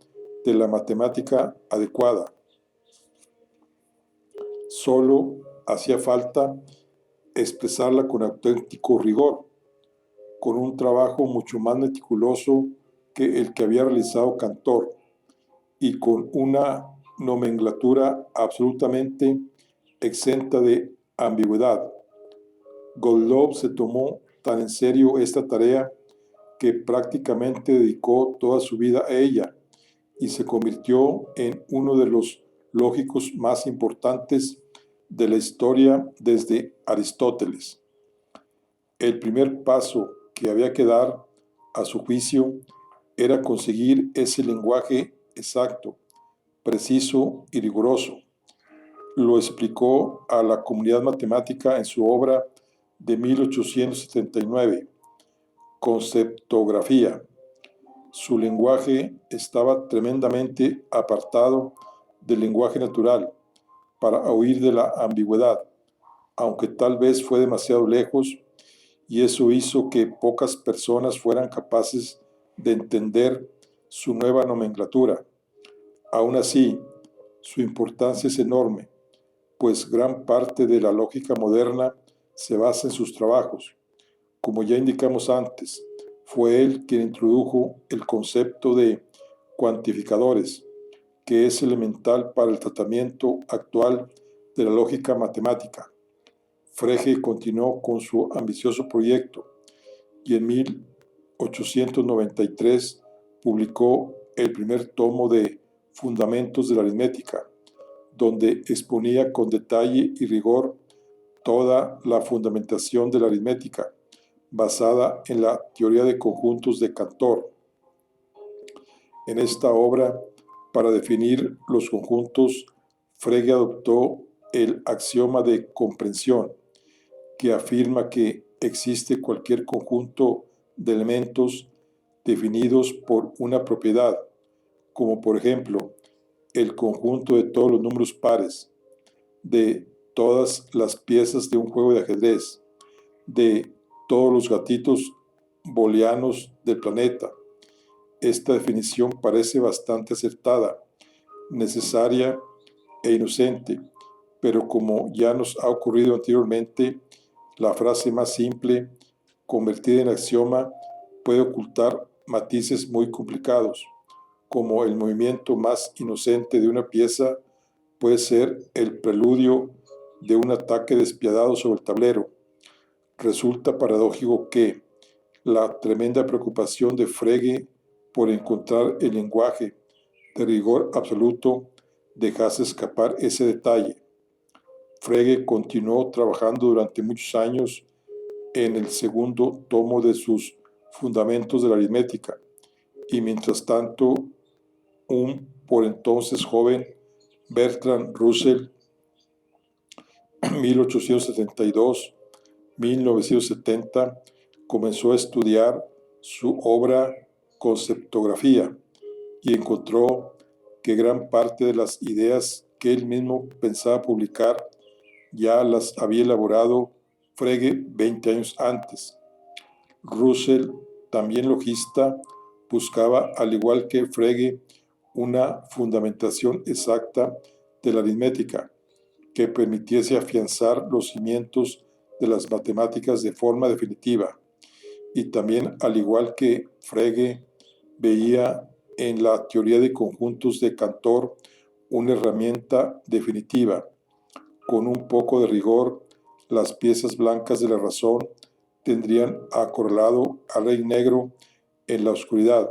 Speaker 1: de la matemática adecuada. Solo hacía falta expresarla con auténtico rigor, con un trabajo mucho más meticuloso que el que había realizado Cantor y con una nomenclatura absolutamente exenta de ambigüedad. Gottlob se tomó tan en serio esta tarea que prácticamente dedicó toda su vida a ella y se convirtió en uno de los lógicos más importantes de la historia desde Aristóteles. El primer paso que había que dar, a su juicio, era conseguir ese lenguaje exacto, preciso y riguroso. Lo explicó a la comunidad matemática en su obra de 1879, Conceptografía. Su lenguaje estaba tremendamente apartado del lenguaje natural para huir de la ambigüedad, aunque tal vez fue demasiado lejos, y eso hizo que pocas personas fueran capaces de entender su nueva nomenclatura. Aún así, su importancia es enorme, pues gran parte de la lógica moderna se basa en sus trabajos. Como ya indicamos antes, fue él quien introdujo el concepto de cuantificadores, que es elemental para el tratamiento actual de la lógica matemática. Frege continuó con su ambicioso proyecto y en 1893 publicó el primer tomo de Fundamentos de la Aritmética, donde exponía con detalle y rigor toda la fundamentación de la aritmética, basada en la teoría de conjuntos de Cantor. En esta obra, para definir los conjuntos, Frege adoptó el axioma de comprensión, que afirma que existe cualquier conjunto de elementos definidos por una propiedad, como por ejemplo el conjunto de todos los números pares, de todas las piezas de un juego de ajedrez, de todos los gatitos booleanos del planeta. Esta definición parece bastante acertada, necesaria e inocente, pero como ya nos ha ocurrido anteriormente, la frase más simple, convertida en axioma, puede ocultar matices muy complicados, como el movimiento más inocente de una pieza puede ser el preludio de un ataque despiadado sobre el tablero. Resulta paradójico que la tremenda preocupación de Frege por encontrar el lenguaje de rigor absoluto dejase escapar ese detalle. Frege continuó trabajando durante muchos años en el segundo tomo de sus Fundamentos de la Aritmética, y mientras tanto, un por entonces joven Bertrand Russell, 1872-1970, comenzó a estudiar su obra Conceptografía y encontró que gran parte de las ideas que él mismo pensaba publicar ya las había elaborado Frege 20 años antes. Russell, también logista, buscaba, al igual que Frege, una fundamentación exacta de la aritmética que permitiese afianzar los cimientos de las matemáticas de forma definitiva. Y también, al igual que Frege, veía en la teoría de conjuntos de Cantor una herramienta definitiva. Con un poco de rigor, las piezas blancas de la razón tendrían acorralado al rey negro en la oscuridad,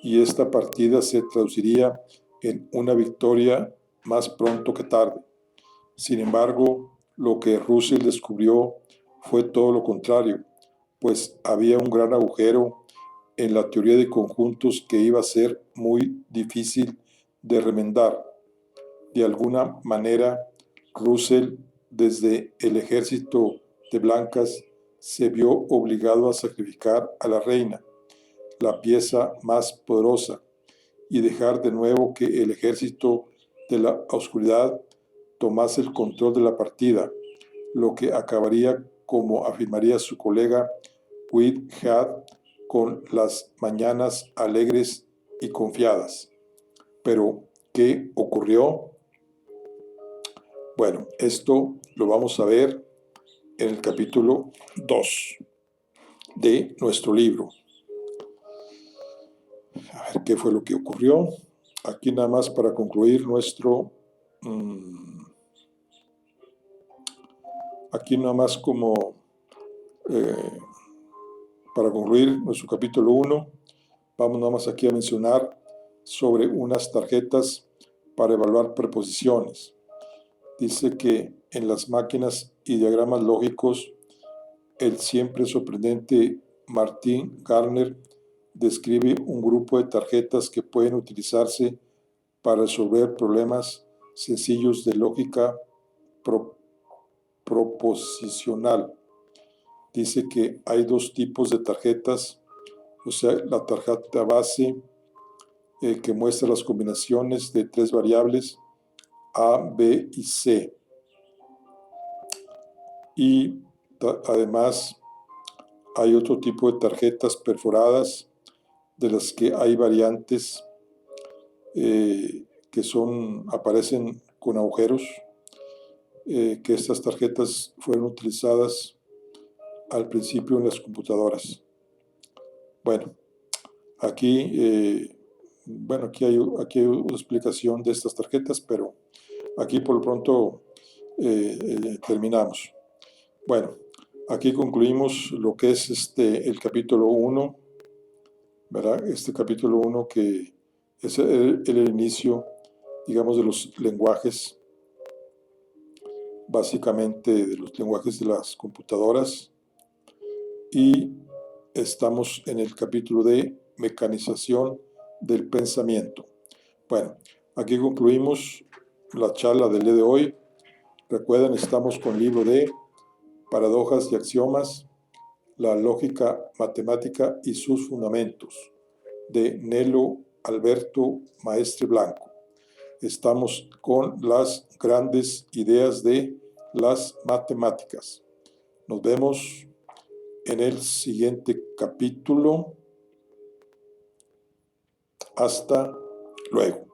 Speaker 1: y esta partida se traduciría en una victoria más pronto que tarde. Sin embargo, lo que Russell descubrió fue todo lo contrario, pues había un gran agujero en la teoría de conjuntos que iba a ser muy difícil de remendar. De alguna manera, Russell, desde el ejército de blancas, se vio obligado a sacrificar a la reina, la pieza más poderosa, y dejar de nuevo que el ejército de la oscuridad tomase el control de la partida, lo que acabaría, como afirmaría su colega Whitehead, con las mañanas alegres y confiadas. Pero, ¿qué ocurrió? Bueno, esto lo vamos a ver en el capítulo 2 de nuestro libro. A ver qué fue lo que ocurrió. Aquí nada más para concluir aquí nada más como eh, para concluir nuestro capítulo 1, vamos nada más aquí a mencionar sobre unas tarjetas para evaluar preposiciones. Dice que en las máquinas y diagramas lógicos, el siempre sorprendente Martin Gardner describe un grupo de tarjetas que pueden utilizarse para resolver problemas sencillos de lógica proposicional. Dice que hay dos tipos de tarjetas o sea, la tarjeta base que muestra las combinaciones de tres variables A, B y C. Y además hay otro tipo de tarjetas perforadas de las que hay variantes que aparecen con agujeros, que estas tarjetas fueron utilizadas al principio en las computadoras. Bueno, aquí hay una explicación de estas tarjetas, pero aquí por lo pronto terminamos. Bueno, aquí concluimos lo que es el capítulo 1, ¿verdad? Este capítulo 1 que es el inicio, digamos, de los lenguajes, básicamente de los lenguajes de las computadoras, y estamos en el capítulo de mecanización del pensamiento. Bueno, aquí concluimos la charla del día de hoy. Recuerden, estamos con el libro de Paradojas y Axiomas, la lógica matemática y sus fundamentos, de Nelo Alberto Maestre Blanco. Estamos con las grandes ideas de las matemáticas. Nos vemos en el siguiente capítulo. Hasta luego.